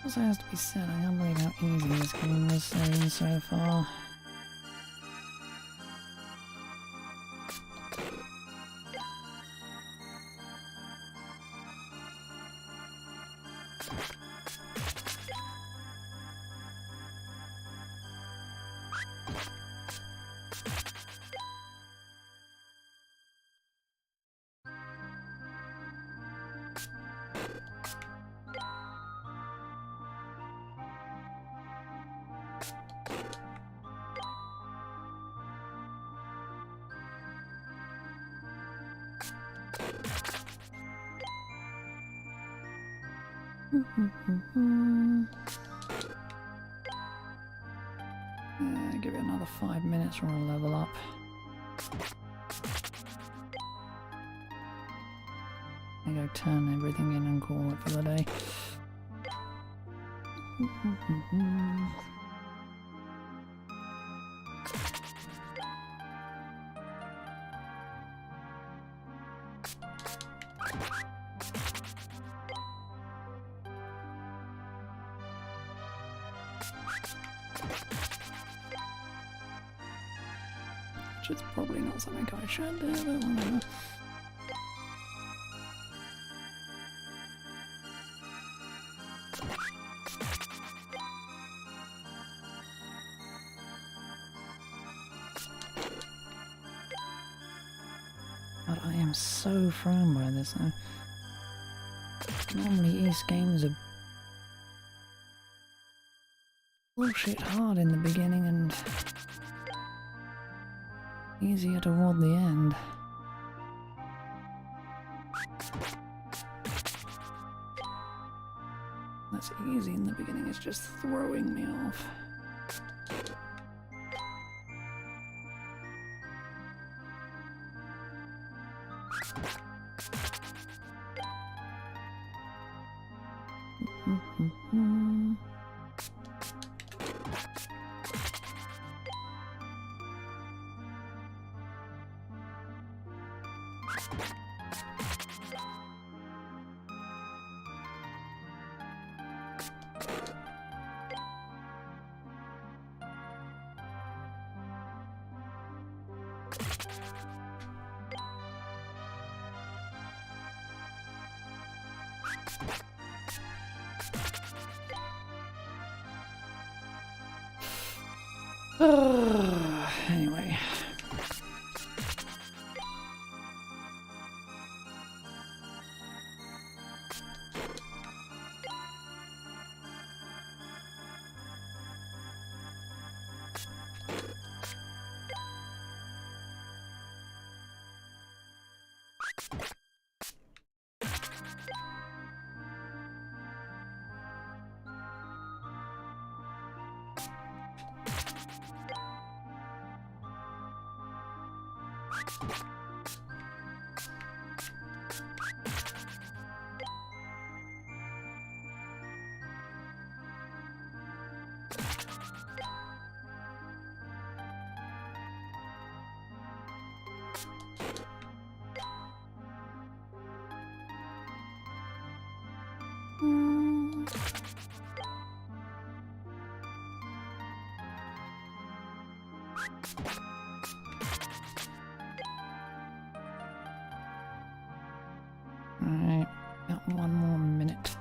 Also has to be said, I can't believe how easy this game has been so far. Give it another 5 minutes or I'll level up. I go turn everything in and call it for the day. Which is probably not something I should do, but whatever. God, I am so thrown by this. Normally these games are bullshit hard in the beginning and easier toward the end. That's easy in the beginning, it's just throwing me off. Anyway. Alright, got one more minute.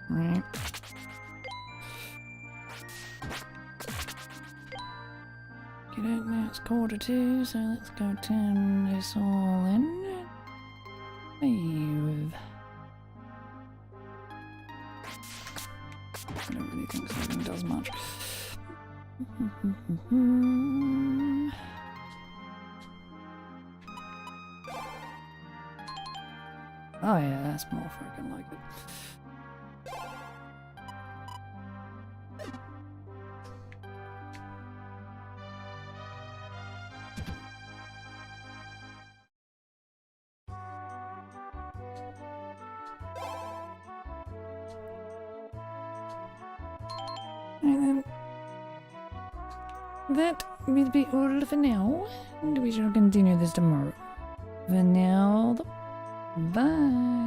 Right. Okey-doke, now it's 1:45, so let's go turn this all in. Save. I don't really think saving does much. Oh yeah, that's more freaking like it. And then that will be all for now, and we shall continue this tomorrow. For now, bye.